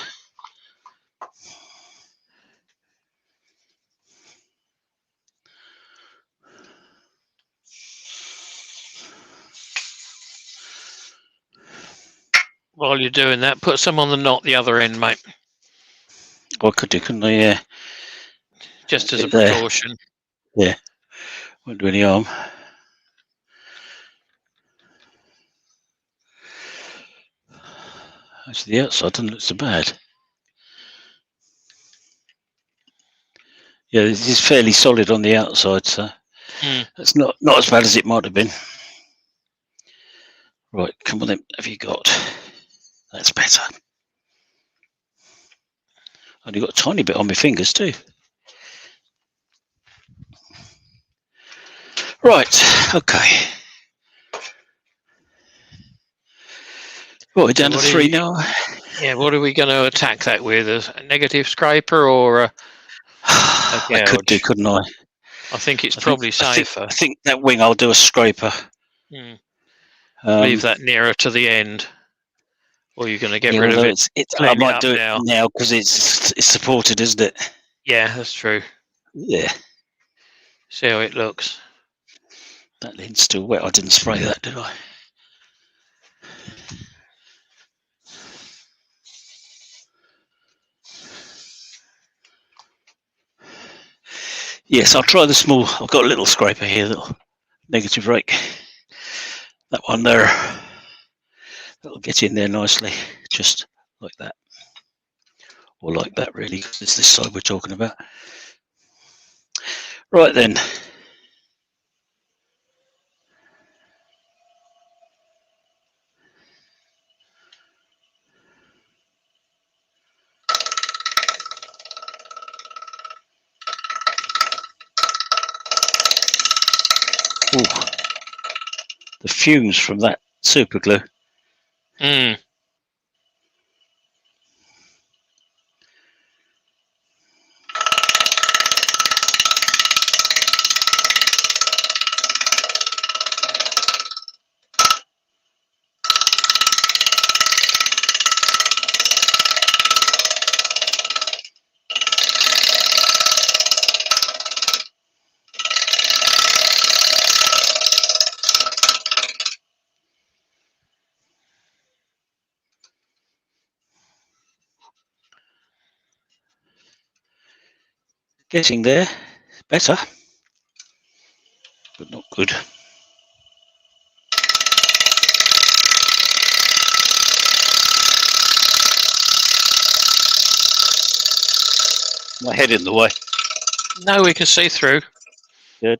While you're doing that, put some on the knot the other end, mate. Well, I could do, couldn't I? Yeah. Just as a precaution. Yeah. Won't do any harm. Actually, the outside doesn't look so bad. Yeah, this is fairly solid on the outside, so it's not as bad as it might have been. Right, come on then. Have you got? That's better. Only got a tiny bit on my fingers too. Right, okay. Well, we're down to 3 now. Yeah, what are we going to attack that with? A negative scraper or a I could do, couldn't I? I think it's probably safer. I think that wing I'll do a scraper. Leave that nearer to the end. Or you're going to get rid of it. I might do it now because it's supported, isn't it? Yeah, that's true. Yeah. See how it looks. That lint's still wet. I didn't spray that, did I? Yes, I'll try the small. I've got a little scraper here, little negative rake. That one there. That'll get in there nicely, just like that. Or like that, really, because it's this side we're talking about. Right then. Ooh. The fumes from that super glue. Getting there. Better. But not good. My head in the way. No, we can see through. Good.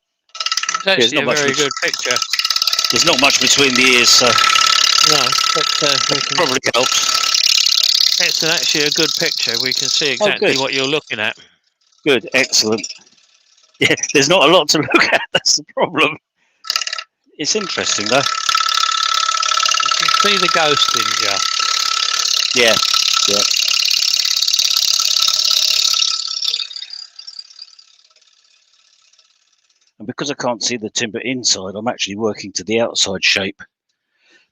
It's actually not a much very which- good picture. There's not much between the ears, so No, but we can, probably helps. it's actually a good picture. We can see exactly good. what you're looking at. Good, excellent. Yeah, there's not a lot to look at. That's the problem. It's interesting though. You can see the ghost in you. Yeah, yeah. And because I can't see the timber inside, I'm actually working to the outside shape,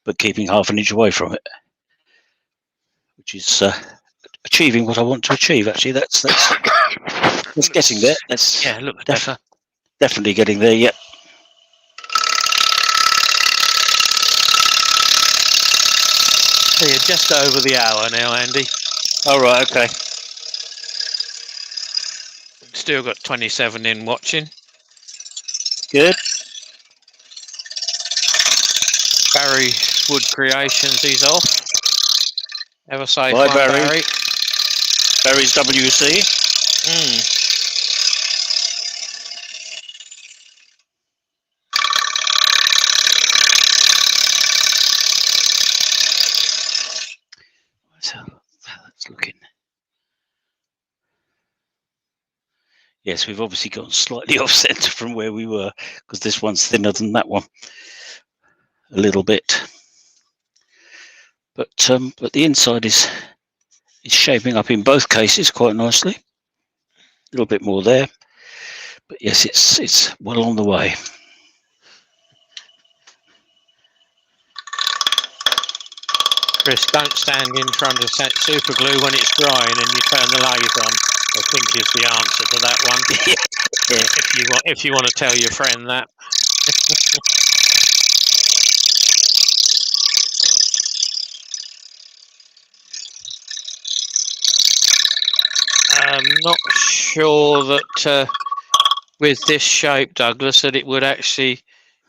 but keeping half an inch away from it, which is achieving what I want to achieve. Actually, that's getting there. That's Yeah, look better. definitely getting there. Yep. So you're just over the hour now, Andy. All right. Okay. Still got 27 in watching. Good. Barry Wood Creations, he's off. Have a safe Bye, one, Barry. Barry. Barry's WC. So that's looking. Yes, we've obviously gone slightly off centre from where we were because this one's thinner than that one a little bit. But the inside is shaping up in both cases quite nicely. A little bit more there, but yes, it's well on the way. Chris, don't stand in front of super glue when it's drying and you turn the lathe on, I think is the answer to that one. Yeah. If you want to tell your friend that. I'm not sure that with this shape, Douglas, that it would actually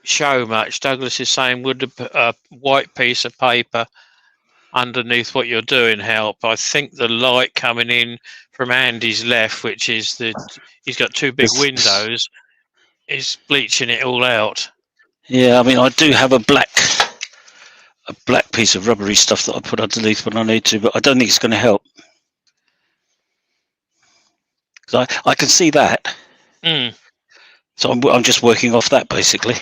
show much. Douglas is saying, would a white piece of paper underneath what you're doing help? I think the light coming in from Andy's left, which is he's got two big windows, is bleaching it all out. Yeah, I mean, I do have a black piece of rubbery stuff that I put underneath when I need to, but I don't think it's going to help. Because I can see that. So I'm just working off that basically.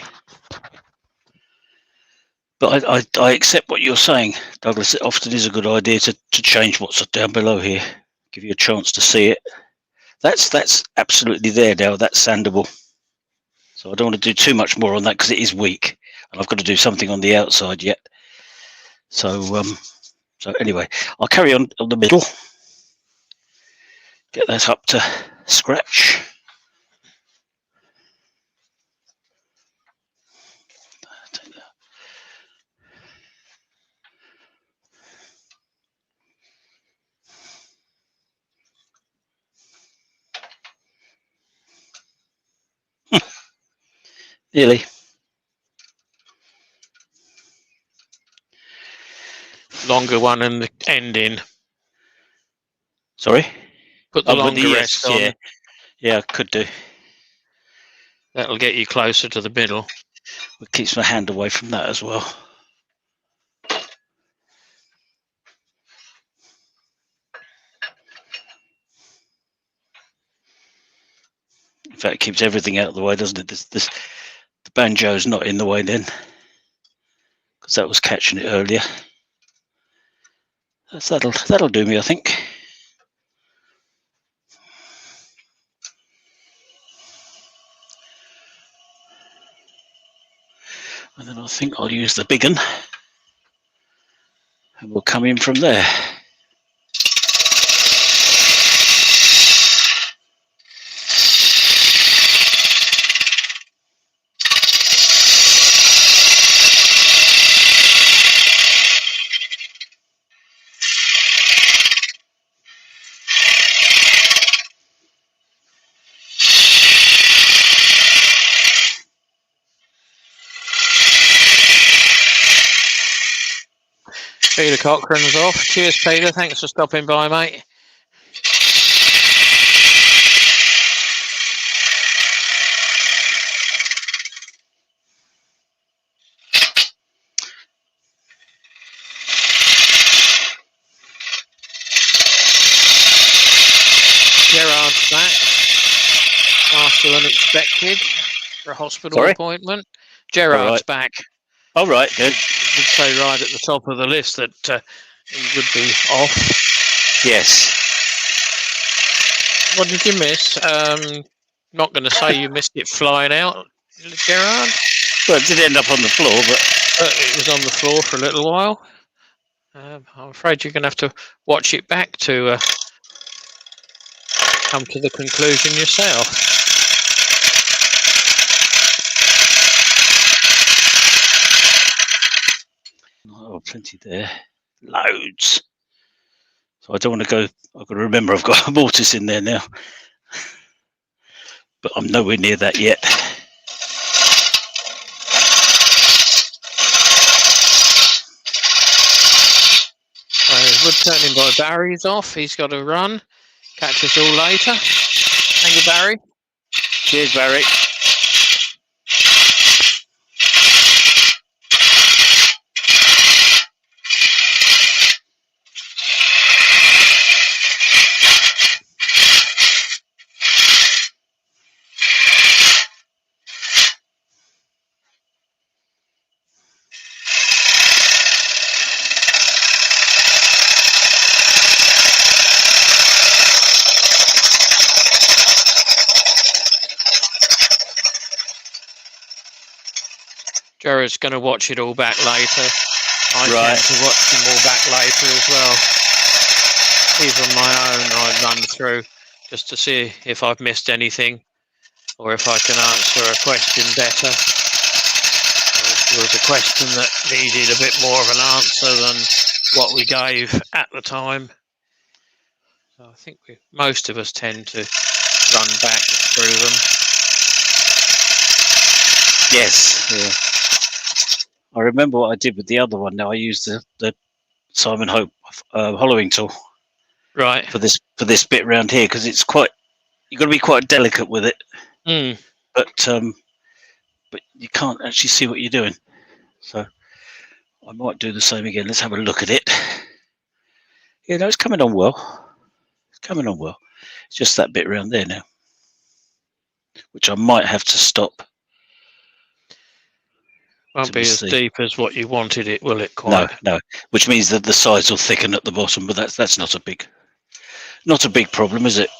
But I accept what you're saying, Douglas. It often is a good idea to change what's down below here, give you a chance to see it. That's absolutely there now. That's sandable. So I don't want to do too much more on that because it is weak, and I've got to do something on the outside yet. So anyway, I'll carry on the middle, get that up to scratch. Nearly. Longer one and the end in. Sorry? Put the longer rest on. Yeah. Yeah, I could do. That'll get you closer to the middle. It keeps my hand away from that as well. In fact, it keeps everything out of the way, doesn't it? The banjo's not in the way then, because that was catching it earlier. That'll do me, I think. And then I think I'll use the big one, and we'll come in from there. Peter Cochrane's off. Cheers, Peter. Thanks for stopping by, mate. Gerard's back faster than expected for a hospital Sorry? appointment. Gerard's right. back. All right, good. He did say right at the top of the list that he would be off. Yes. What did you miss? Not going to say you missed it flying out, Gerard. Well, it did end up on the floor, but It was on the floor for a little while. I'm afraid you're going to have to watch it back to come to the conclusion yourself. oh, plenty there. Loads. So I don't want to go. I've got to remember I've got a mortise in there now. But I'm nowhere near that yet. Wood turning by Barry's off. He's got to run. Catch us all later. Thank you, Barry. Cheers, Barry. Jared's going to watch it all back later. I Right. tend to watch them all back later as well. Even my own, I run through just to see if I've missed anything or if I can answer a question better. Or if there was a question that needed a bit more of an answer than what we gave at the time. So I think most of us tend to run back through them. Yes. Yeah. I remember what I did with the other one. Now I used the Simon Hope hollowing tool Right. for this bit round here because it's quite. You've got to be quite delicate with it, but you can't actually see what you're doing. So I might do the same again. Let's have a look at it. Yeah, no, it's coming on well. It's coming on well. It's just that bit round there now, which I might have to stop. Won't be as deep as what you wanted it, will it? Quite? No. Which means that the sides will thicken at the bottom, but that's not a big problem, is it?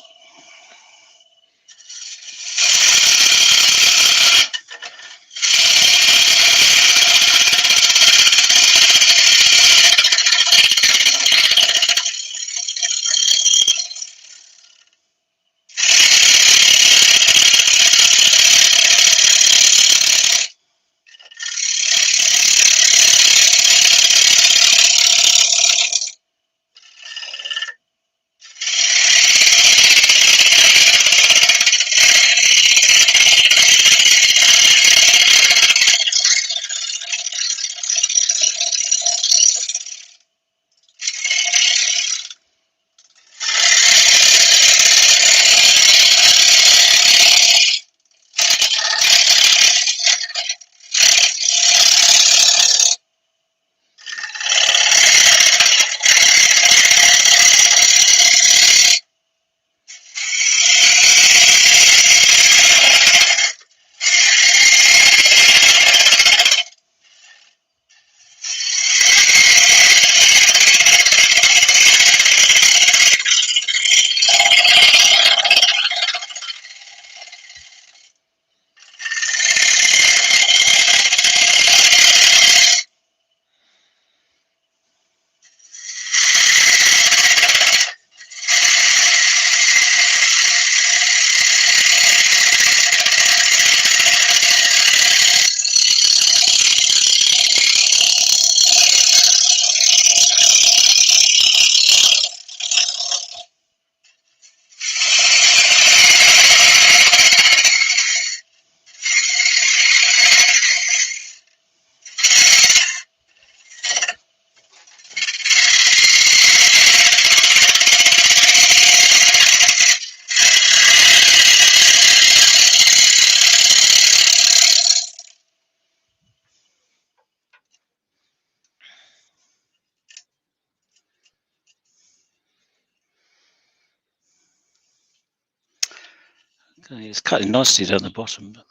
Okay, it's cutting nicely down the bottom. But...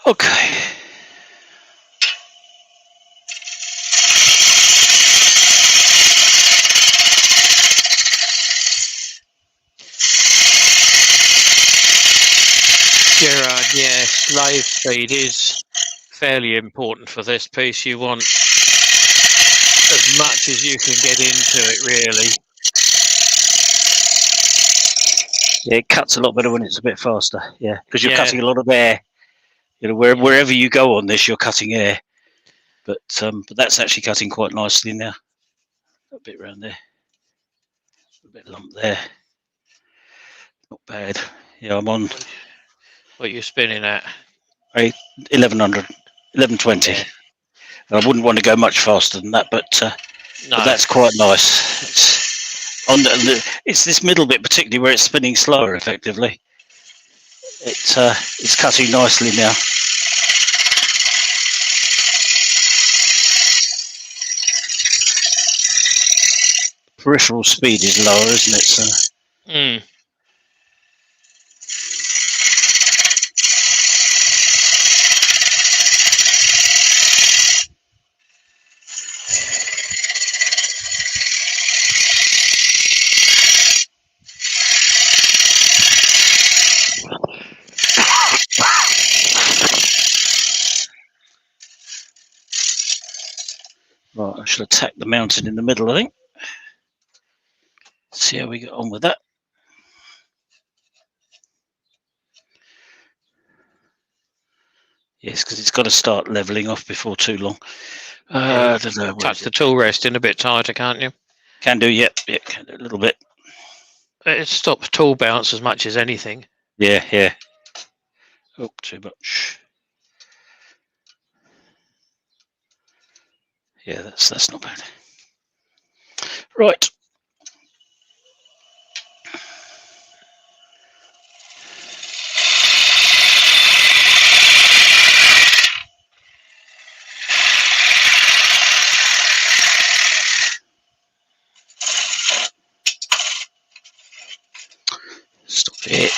Okay. Gerard, yes, lathe speed is fairly important for this piece. You want as much as you can get into it, really. Yeah, it cuts a lot better when it's a bit faster. Yeah, because you're Yeah. cutting a lot of air. You know, wherever you go on this, you're cutting air. But that's actually cutting quite nicely now. A bit around there, a bit lump there. Not bad. Yeah, I'm on What you're spinning at? 1100, 1120. Yeah. I wouldn't want to go much faster than that, but No. that's quite nice. It's this middle bit, particularly where it's spinning slower. Effectively, it's cutting nicely now. Peripheral speed is lower, isn't it? So. Right, I shall attack the mountain in the middle, I think. See how we get on with that. Yes, because it's got to start levelling off before too long. I don't know. Touch the tool rest in a bit tighter, can't you? Can do, yep, yeah, can do a little bit. It stops tool bounce as much as anything. Yeah, yeah. Oh, too much. Yeah, that's not bad. Right. Stop it.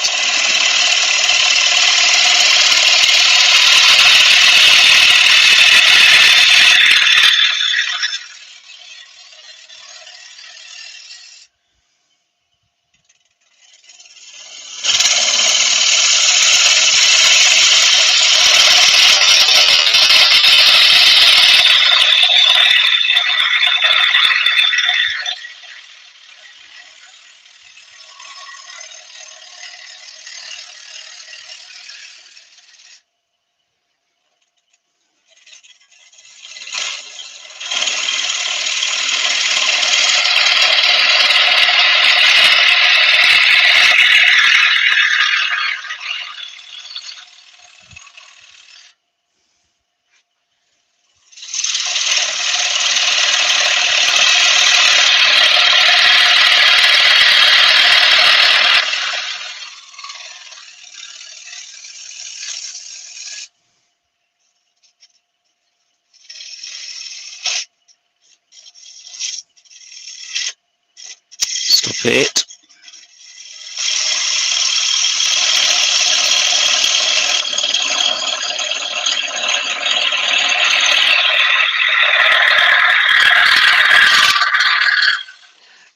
Stop it.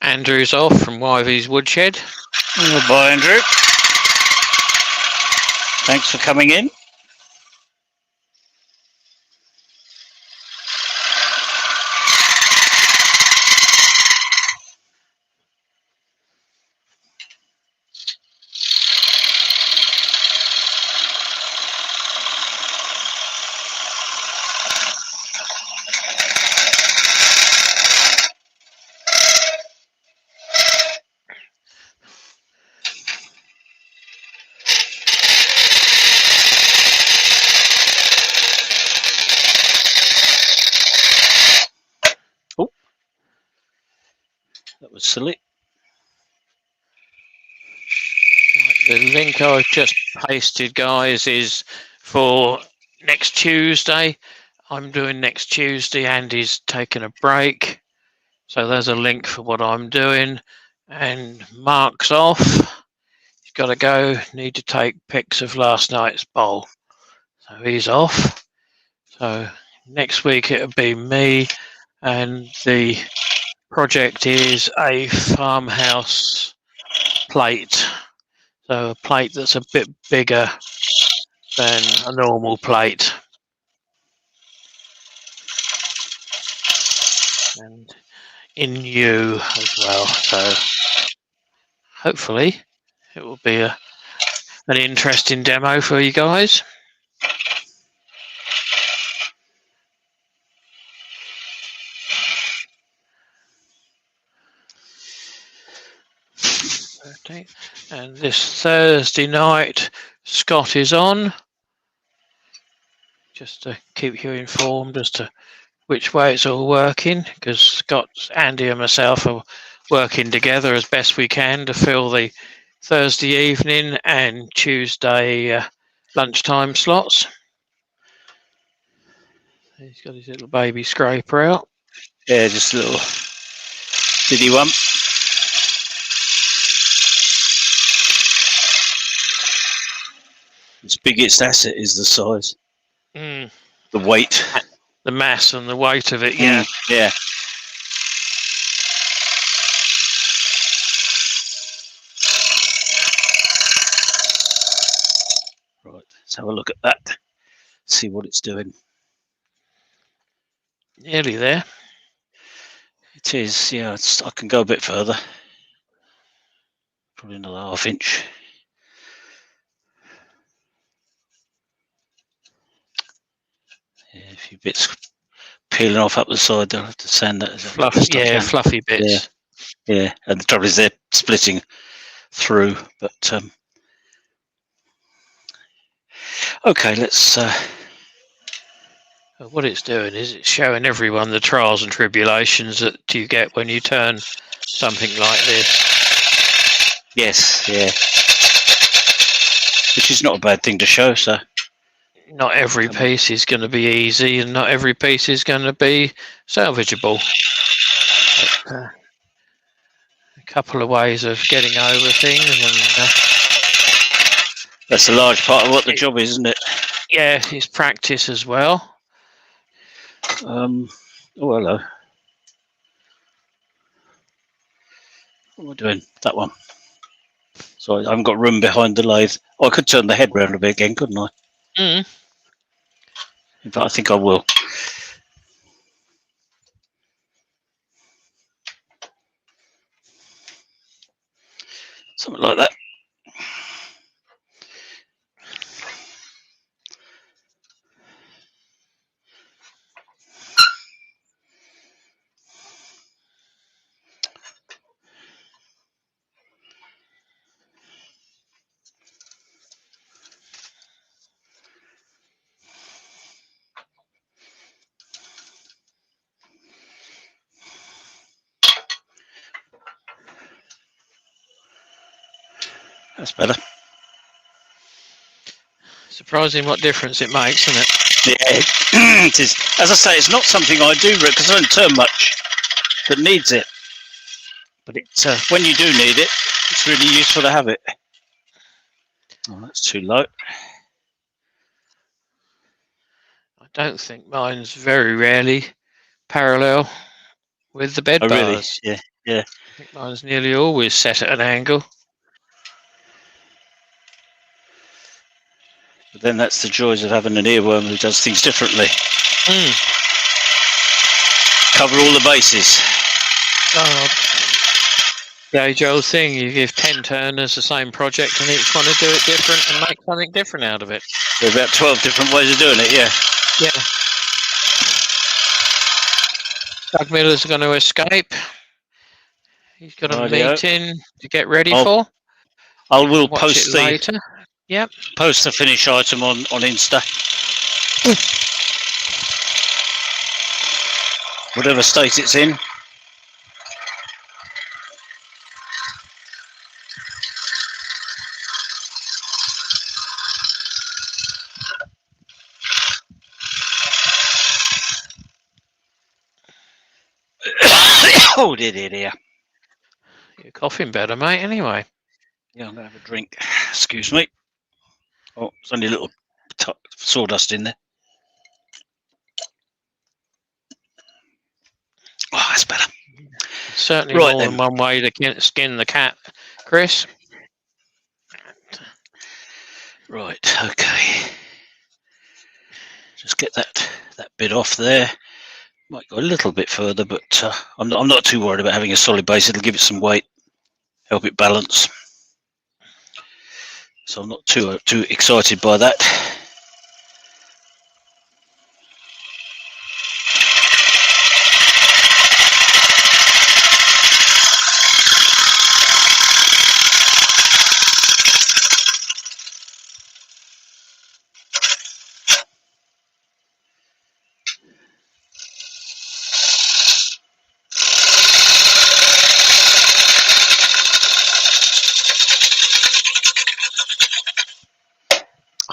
Andrew's off from Wyvie's Woodshed. Oh, bye, Andrew. Thanks for coming in. That was silly. The link I've just pasted, guys, is for next Tuesday. I'm doing next Tuesday. Andy's taking a break. So there's a link for what I'm doing. and Mark's off. He's got to go. Need to take pics of last night's bowl, so he's off. So next week it'll be me, and the project is a farmhouse plate. So a plate that's a bit bigger than a normal plate. And in U as well. So hopefully it will be an interesting demo for you guys. And this Thursday night, Scott is on, just to keep you informed as to which way it's all working, because Scott, Andy and myself are working together as best we can to fill the Thursday evening and Tuesday lunchtime slots. He's got his little baby scraper out. Yeah, just a little diddy one. Its biggest asset is the size, the weight, the mass and the weight of it. Yeah, yeah. Right, let's have a look at that. See what it's doing. Nearly there. It is, yeah. I can go a bit further. Probably another ½ inch. Yeah, a few bits peeling off up the side. They'll have to sand that as fluffy bits. Yeah, and the trouble is they're splitting through. But okay, let's. What it's doing is it's showing everyone the trials and tribulations that you get when you turn something like this. Yes, yeah. Which is not a bad thing to show, so. Not every piece is going to be easy, and not every piece is going to be salvageable. But, a couple of ways of getting over things, and that's a large part of what the job is, isn't it? Yeah, it's practice as well. Oh, hello. What am I doing? That one. Sorry, I haven't got room behind the lathe. Oh, I could turn the head round a bit again, couldn't I? In fact, I think I will. Something like that. That's better. Surprising what difference it makes, isn't it? Yeah, it is. As I say, it's not something I do because I don't turn much that needs it. But it's when you do need it, it's really useful to have it. Oh, that's too low. I don't think mine's very rarely parallel with the bed bars. Really? Yeah, yeah. I think mine's nearly always set at an angle. But then that's the joys of having an earworm who does things differently. Cover all the bases. Oh, the age-old thing, you give 10 turners the same project and each one to do it different and make something different out of it. There are about 12 different ways of doing it, yeah. Yeah. Doug Miller's going to escape. He's got a meeting to get ready for. I will post later. Yep. Post the finish item on Insta. Whatever state it's in. Oh dear. You're coughing better, mate, anyway. Yeah, I'm going to have a drink. Excuse me. Oh, there's only a little sawdust in there. Oh, that's better. Certainly Right more then. than one way to skin the cat, Chris. Right, okay. Just get that bit off there. Might go a little bit further, but I'm not too worried about having a solid base. It'll give it some weight, help it balance. So I'm not too excited by that.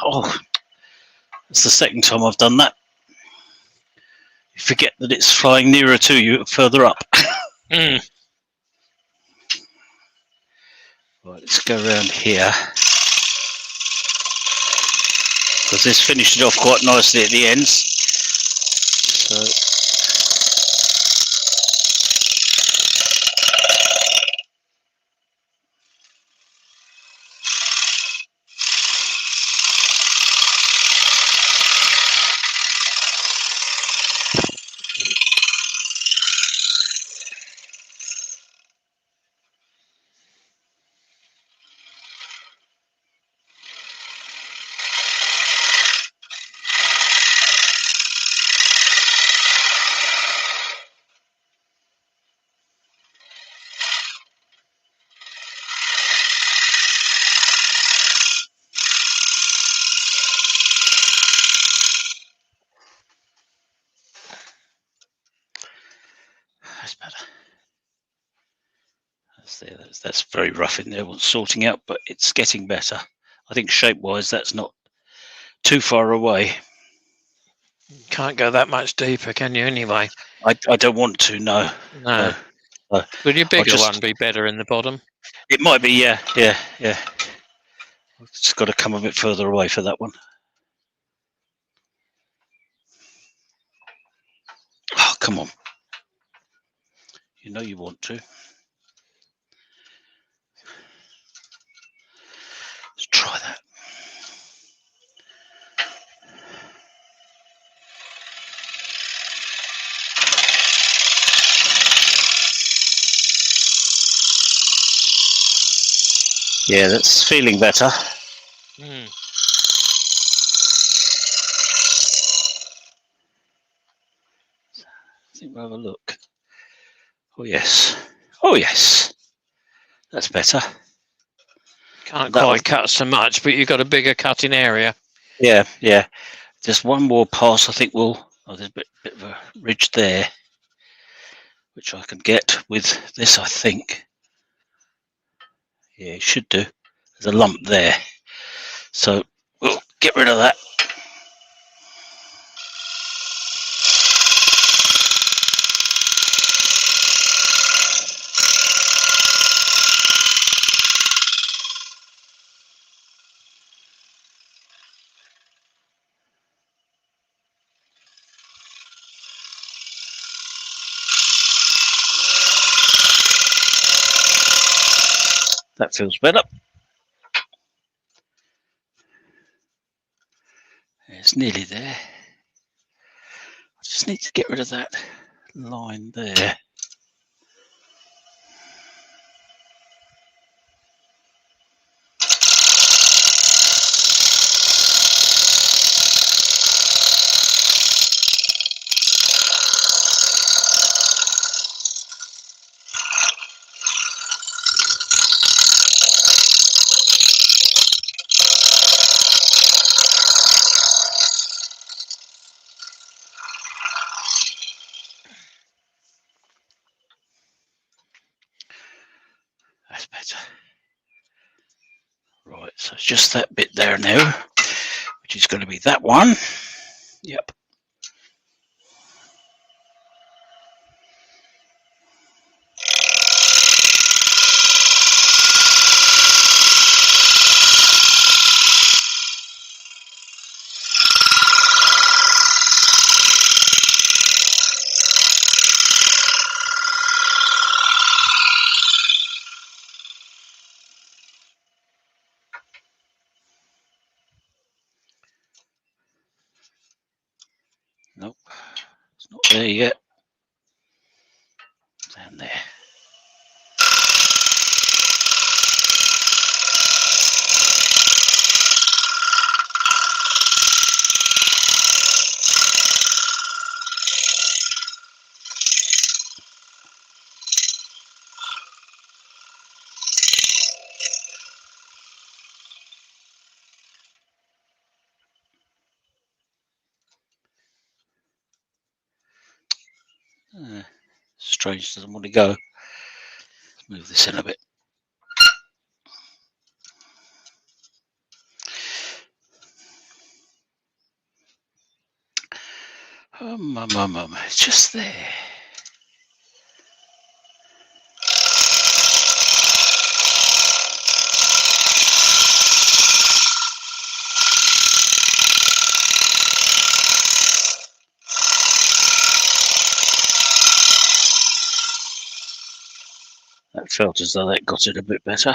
Oh, it's the second time I've done that. You forget that it's flying nearer to you, further up. Mm. Right, let's go around here. Because this finished it off quite nicely at the ends. So that's better. That's very rough in there, what's sorting out, but it's getting better. I think shape-wise, that's not too far away. Can't go that much deeper, can you, anyway? I don't want to, no. No. Would your bigger one be better in the bottom? It might be, yeah. It's got to come a bit further away for that one. Oh, come on. You know you want to. Let's try that. Yeah, that's feeling better. Mm. I think we'll have a look. Oh, yes. Oh, yes. That's better. Can't That quite one. cut so much, but you've got a bigger cutting area. Yeah. Just one more pass, I think we'll... Oh, there's a bit of a ridge there, which I can get with this, I think. Yeah, it should do. There's a lump there. So we'll get rid of that. That feels better. It's nearly there. I just need to get rid of that line there. That's better. Right, so it's just that bit there now, which is going to be that one. Yep. There you go. Down there. Strange, doesn't want to go. Let's move this in a bit. It's just there. That felt as though that got it a bit better.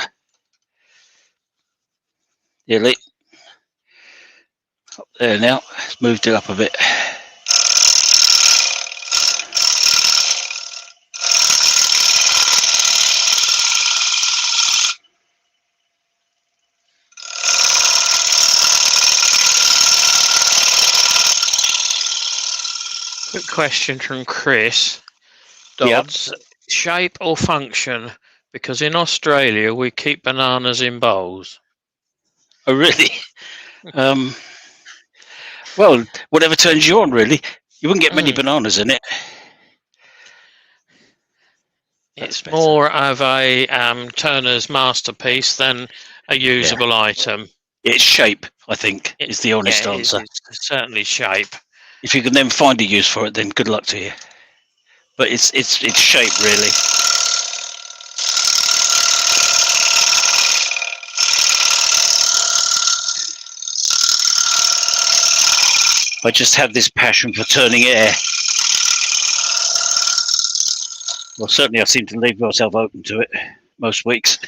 Nearly. Up there now. It's moved it up a bit. Quick question from Chris Yep. Dodds. Shape or function? Because in Australia we keep bananas in bowls. Oh, really? Well, whatever turns you on, really. You wouldn't get many bananas in it. That's It's better. more of a Turner's masterpiece than a usable item. It's shape, I think, is the honest answer. It's certainly shape. If you can then find a use for it, then good luck to you. But it's shape, really. I just have this passion for turning air. Well, certainly I seem to leave myself open to it most weeks.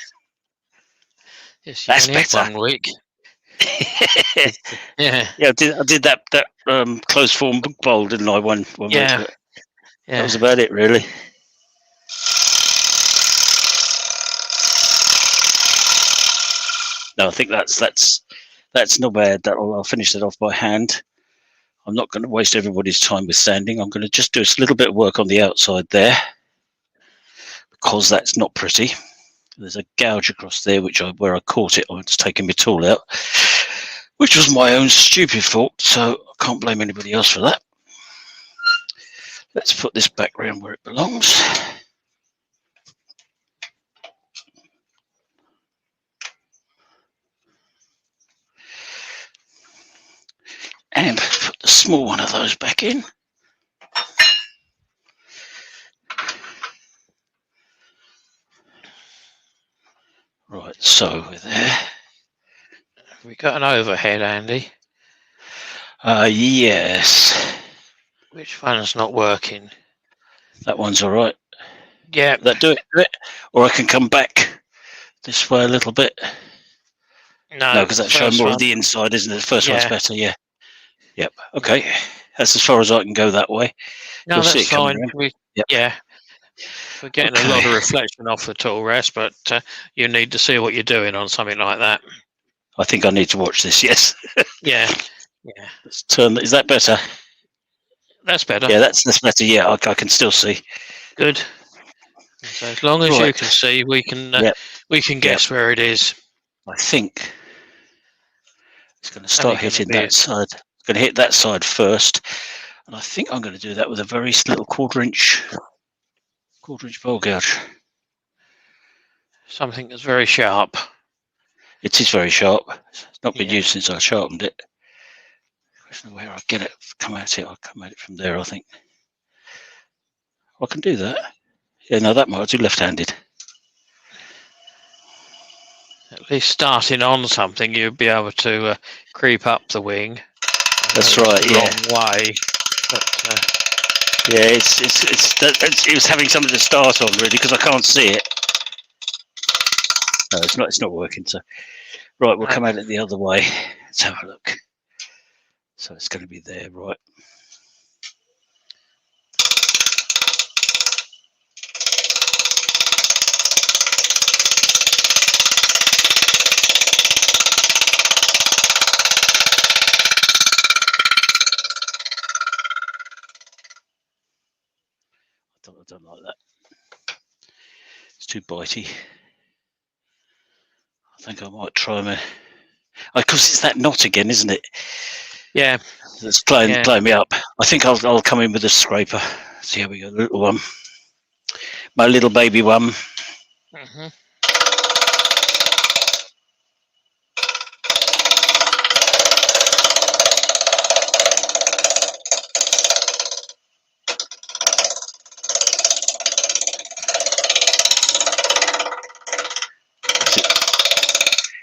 Yes, That's only had better. 1 week. Yeah. Yeah, I did that closed form book bowl, didn't I? One week. Yeah. That was about it, really. No, I think that's not bad. I'll finish that off by hand. I'm not going to waste everybody's time with sanding. I'm going to just do a little bit of work on the outside there, because that's not pretty. There's a gouge across there, where I caught it. I was taking my tool out, which was my own stupid fault. So I can't blame anybody else for that. Let's put this background where it belongs. And put the small one of those back in. Right, so we're there. Have we got an overhead, Andy? Yes. Which one's not working? That one's all right. Yeah. That do it? Or I can come back this way a little bit. No, because that's showing more of the inside, isn't it? The first one's better, yeah. Yep. Okay. That's as far as I can go that way. No, that's fine. Yeah. We're getting a lot of reflection off the tool rest, but you need to see what you're doing on something like that. I think I need to watch this, yes. Yeah. Let's turn. Is that better? That's better. Yeah, that's better. Yeah, I can still see. Good. So as long as you can see, we can guess where it is. I think it's going to start hitting that side. It's going to hit that side first, and I think I'm going to do that with a very little quarter-inch bowl gouge. Something that's very sharp. It is very sharp. It's not been used since I sharpened it. Question of where I get it. Come at it. I'll come at it from there, I think. I can do that. Yeah, no, that might do left-handed. At least starting on something, you'd be able to creep up the wing. That's right. Yeah. Long way. But, yeah, it was having something to start on really because I can't see it. No, it's not working. So, right, we'll come at it the other way. Let's have a look. So it's going to be there, right? don't like that. It's too bitey. I think I might try my. Because it's that knot again, isn't it? Yeah. That's playing me up. I think I'll come in with a scraper. See how we go. The little one. My little baby one. Mm-hmm.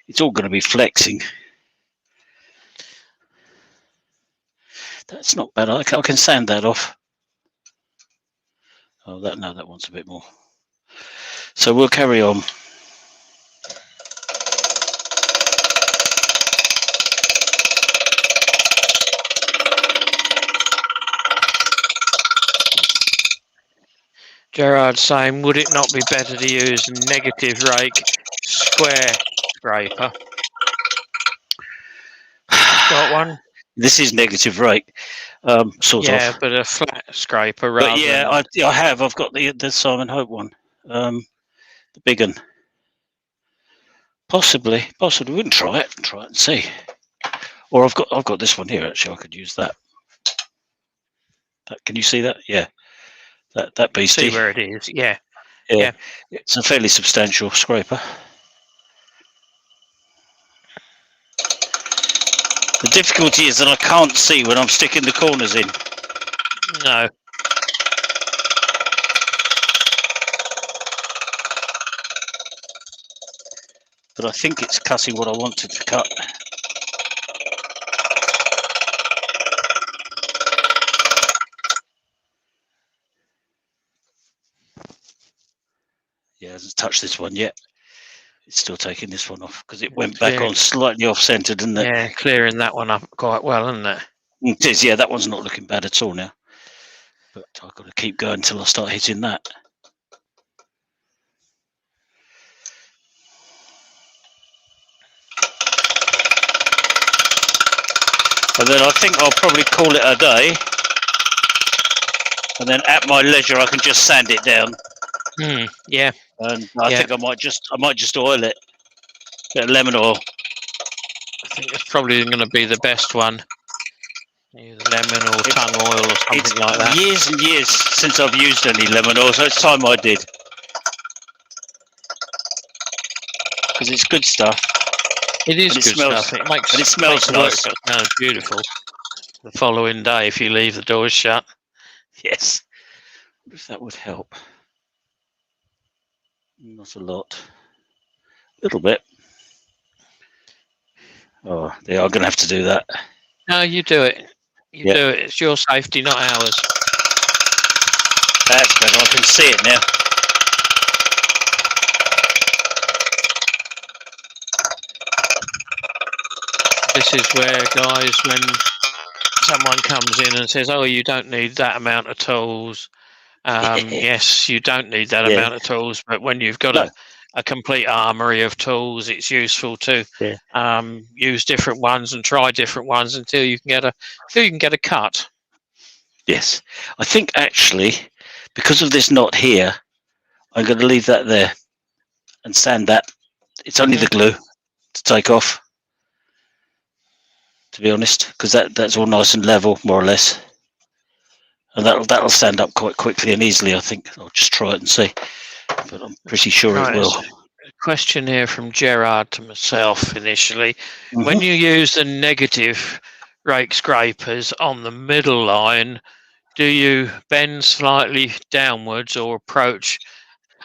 It's all going to be flexing. That's not bad. I can sand that off. Oh, that wants a bit more. So we'll carry on. Gerard's saying, would it not be better to use a negative rake square scraper? Got one? This is negative rake, sort Yeah, of. but a flat scraper rather. But yeah, than... I have. I've got the Simon Hope one, the big one. Possibly. We can try it and see. Or I've got this one here. Actually, I could use that. Can you see that? Yeah, that beastie. See where it is? Yeah. It's a fairly substantial scraper. The difficulty is that I can't see when I'm sticking the corners in. No. But I think it's cutting what I wanted to cut. Yeah, it hasn't touched this one yet. It's still taking this one off because it went back on slightly off-centre, didn't it? Yeah, clearing that one up quite well, isn't it? It is, yeah, that one's not looking bad at all now. But I've got to keep going until I start hitting that. And then I think I'll probably call it a day. And then at my leisure, I can just sand it down. Yeah. And I think I might just oil it. Bit of lemon oil. I think it's probably going to be the best one. Either lemon or tung oil or something like that. Years and years since I've used any lemon oil, so it's time I did. Because it's good stuff. It is good stuff. It smells nice. It smells beautiful. The following day, if you leave the doors shut. Yes. I wonder if that would help. Not a lot. A little bit. Oh, they are going to have to do that. No, you do it. You do it. It's your safety, not ours. That's better. I can see it now. This is where, guys, when someone comes in and says, oh, you don't need that amount of tools. Yes, you don't need that amount of tools, but when you've got a complete armory of tools, it's useful to use different ones and try different ones until you can get a cut. Yes, I think actually, because of this knot here, I'm going to leave that there and sand that. It's only the glue to take off, to be honest, because that's all nice and level, more or less. And that'll stand up quite quickly and easily, I think. I'll just try it and see. But I'm pretty sure it will. A question here from Gerard to myself initially. When you use the negative rake scrapers on the middle line, do you bend slightly downwards or approach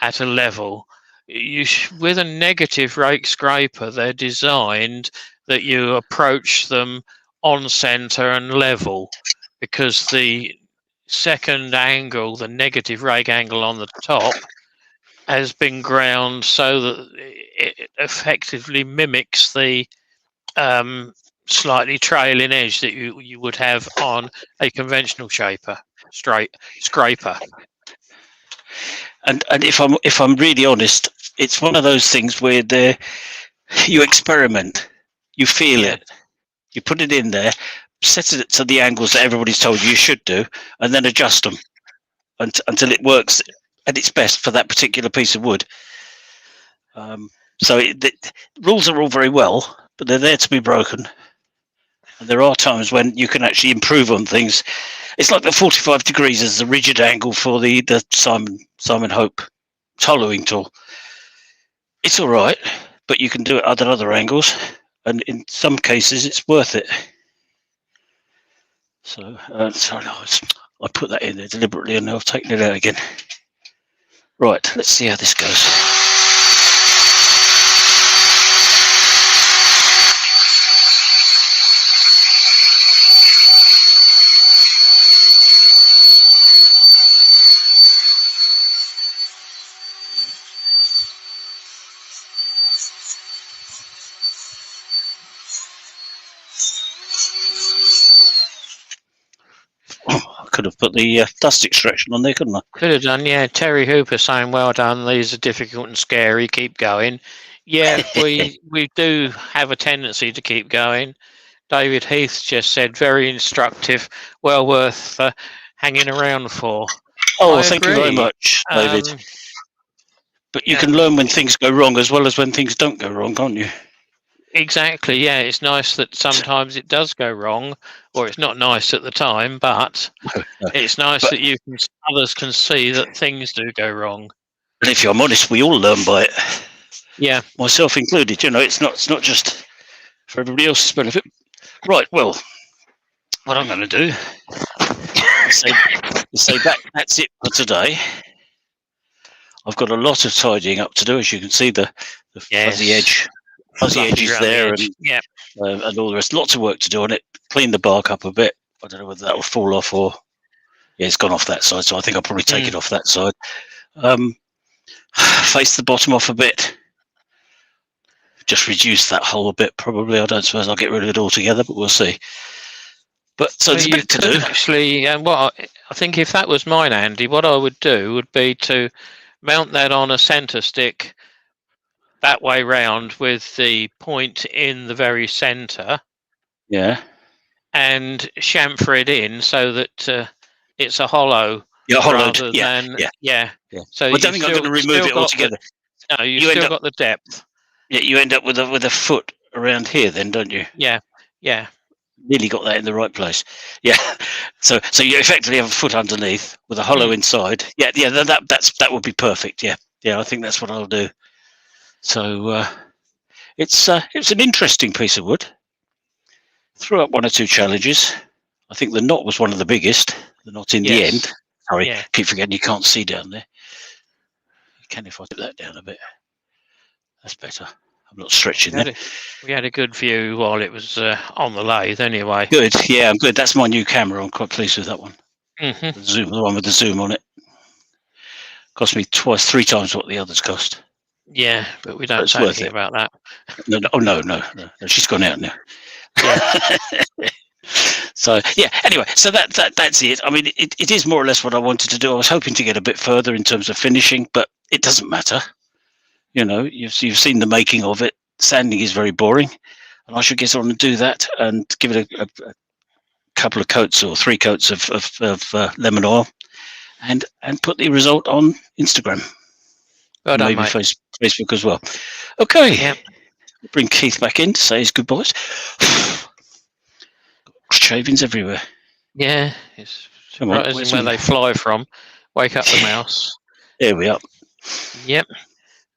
at a level? With a negative rake scraper, they're designed that you approach them on centre and level, because the second angle, the negative rake angle on the top, has been ground so that it effectively mimics the slightly trailing edge that you would have on a conventional scraper. And if I'm really honest, it's one of those things where you experiment, you feel it, you put it in there, set it to the angles that everybody's told you should do, and then adjust them. until it works at its best for that particular piece of wood. So the rules are all very well, but they're there to be broken. And there are times when you can actually improve on things. It's like the 45 degrees is the rigid angle for the Simon Hope hollowing tool. It's all right, but you can do it at other angles, and in some cases it's worth it. So, sorry, I put that in there deliberately and I've taken it out again. Right, let's see how this goes. I could have put the dust extraction on there, couldn't I? Could have done, yeah. Terry Hooper saying, "Well done. These are difficult and scary. Keep going." Yeah, we do have a tendency to keep going. David Heath just said, "Very instructive. Well worth hanging around for." Oh, I thank you very agree. much, David. But you yeah. can learn when things go wrong as well as when things don't go wrong, can't you? Exactly. Yeah, it's nice that sometimes it does go wrong, or it's not nice at the time, but it's nice that others can see that things do go wrong. But if I'm honest, we all learn by it. Yeah, myself included. You know, it's not just for everybody else's benefit. Right. Well, what I'm going to do is say that's it for today. I've got a lot of tidying up to do, as you can see. The fuzzy edges there, and all the rest. Lots of work to do on it. Clean the bark up a bit. I don't know whether that will fall off or it's gone off that side. So I think I'll probably take it off that side. Face the bottom off a bit. Just reduce that hole a bit. Probably. I don't suppose I'll get rid of it altogether, but we'll see. But so there's a bit to do. Actually, I think if that was mine, Andy, what I would do would be to mount that on a centre stick that way round with the point in the very centre. Yeah. And chamfer it in so that it's a hollow. Yeah, hollowed. Rather Yeah, than, yeah. So I don't think I'm going to remove it altogether. No, you've still got the depth. Yeah, you end up with a foot around here, then, don't you? Yeah. Nearly got that in the right place. Yeah. So you effectively have a foot underneath with a hollow inside. Yeah. That would be perfect. Yeah. I think that's what I'll do. So it's an interesting piece of wood. Threw up one or two challenges. I think the knot was one of the biggest. The knot in the end. Sorry, keep forgetting you can't see down there. You can if I put that down a bit. That's better. I'm not stretching there. We had a good view while it was on the lathe anyway. Good, yeah, I'm good. That's my new camera. I'm quite pleased with that one. Mm-hmm. The one with the zoom on it. Cost me 3 times what the others cost. Yeah, but we don't say anything about that. No. She's gone out now. Yeah. So yeah. Anyway, so that's it. I mean, it is more or less what I wanted to do. I was hoping to get a bit further in terms of finishing, but it doesn't matter. You know, you've seen the making of it. Sanding is very boring, and I should get on and do that and give it a couple of coats or 3 coats of lemon oil, and put the result on Instagram. Well done, maybe mate. Facebook as well. Okay. Yeah. We'll bring Keith back in to say his goodbyes. Shavings everywhere. Yeah, it's surprising where they fly from. Wake up the mouse. There we are. Yep.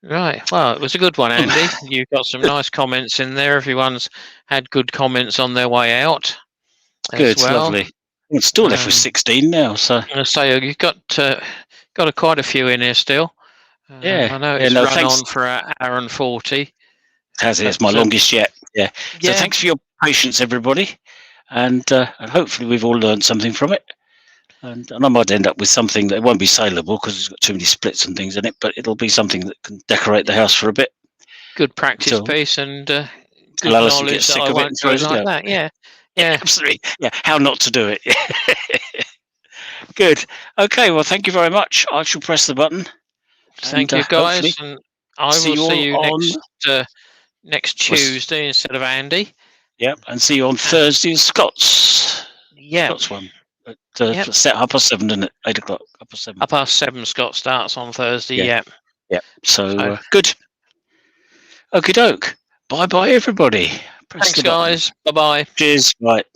Right. Well, it was a good one, Andy. You've got some nice comments in there. Everyone's had good comments on their way out. Good, lovely. We're still left with 16 now. So I'm going to say you've got quite a few in here still. I know it's run on for an hour and 40. It's my longest yet. Yeah. So thanks for your patience, everybody, and hopefully we've all learned something from it. And I might end up with something that won't be saleable because it's got too many splits and things in it, but it'll be something that can decorate the house for a bit. Good practice piece and good knowledge that I won't do it like that. Yeah, absolutely. Yeah, how not to do it. Good. Okay. Well, thank you very much. I shall press the button. Thank you, guys, and I will see you next Tuesday instead of Andy. Yep, and see you on Thursday, Scott's. Yeah. Scott's one. Yep. Set 7:30, didn't it? 8 o'clock, 7:30. 7:30 Scott starts on Thursday. Yeah. Yeah. Yeah. So good. Okie doke. Bye bye, everybody. Press Thanks, the button. guys. Bye bye. Cheers. Right.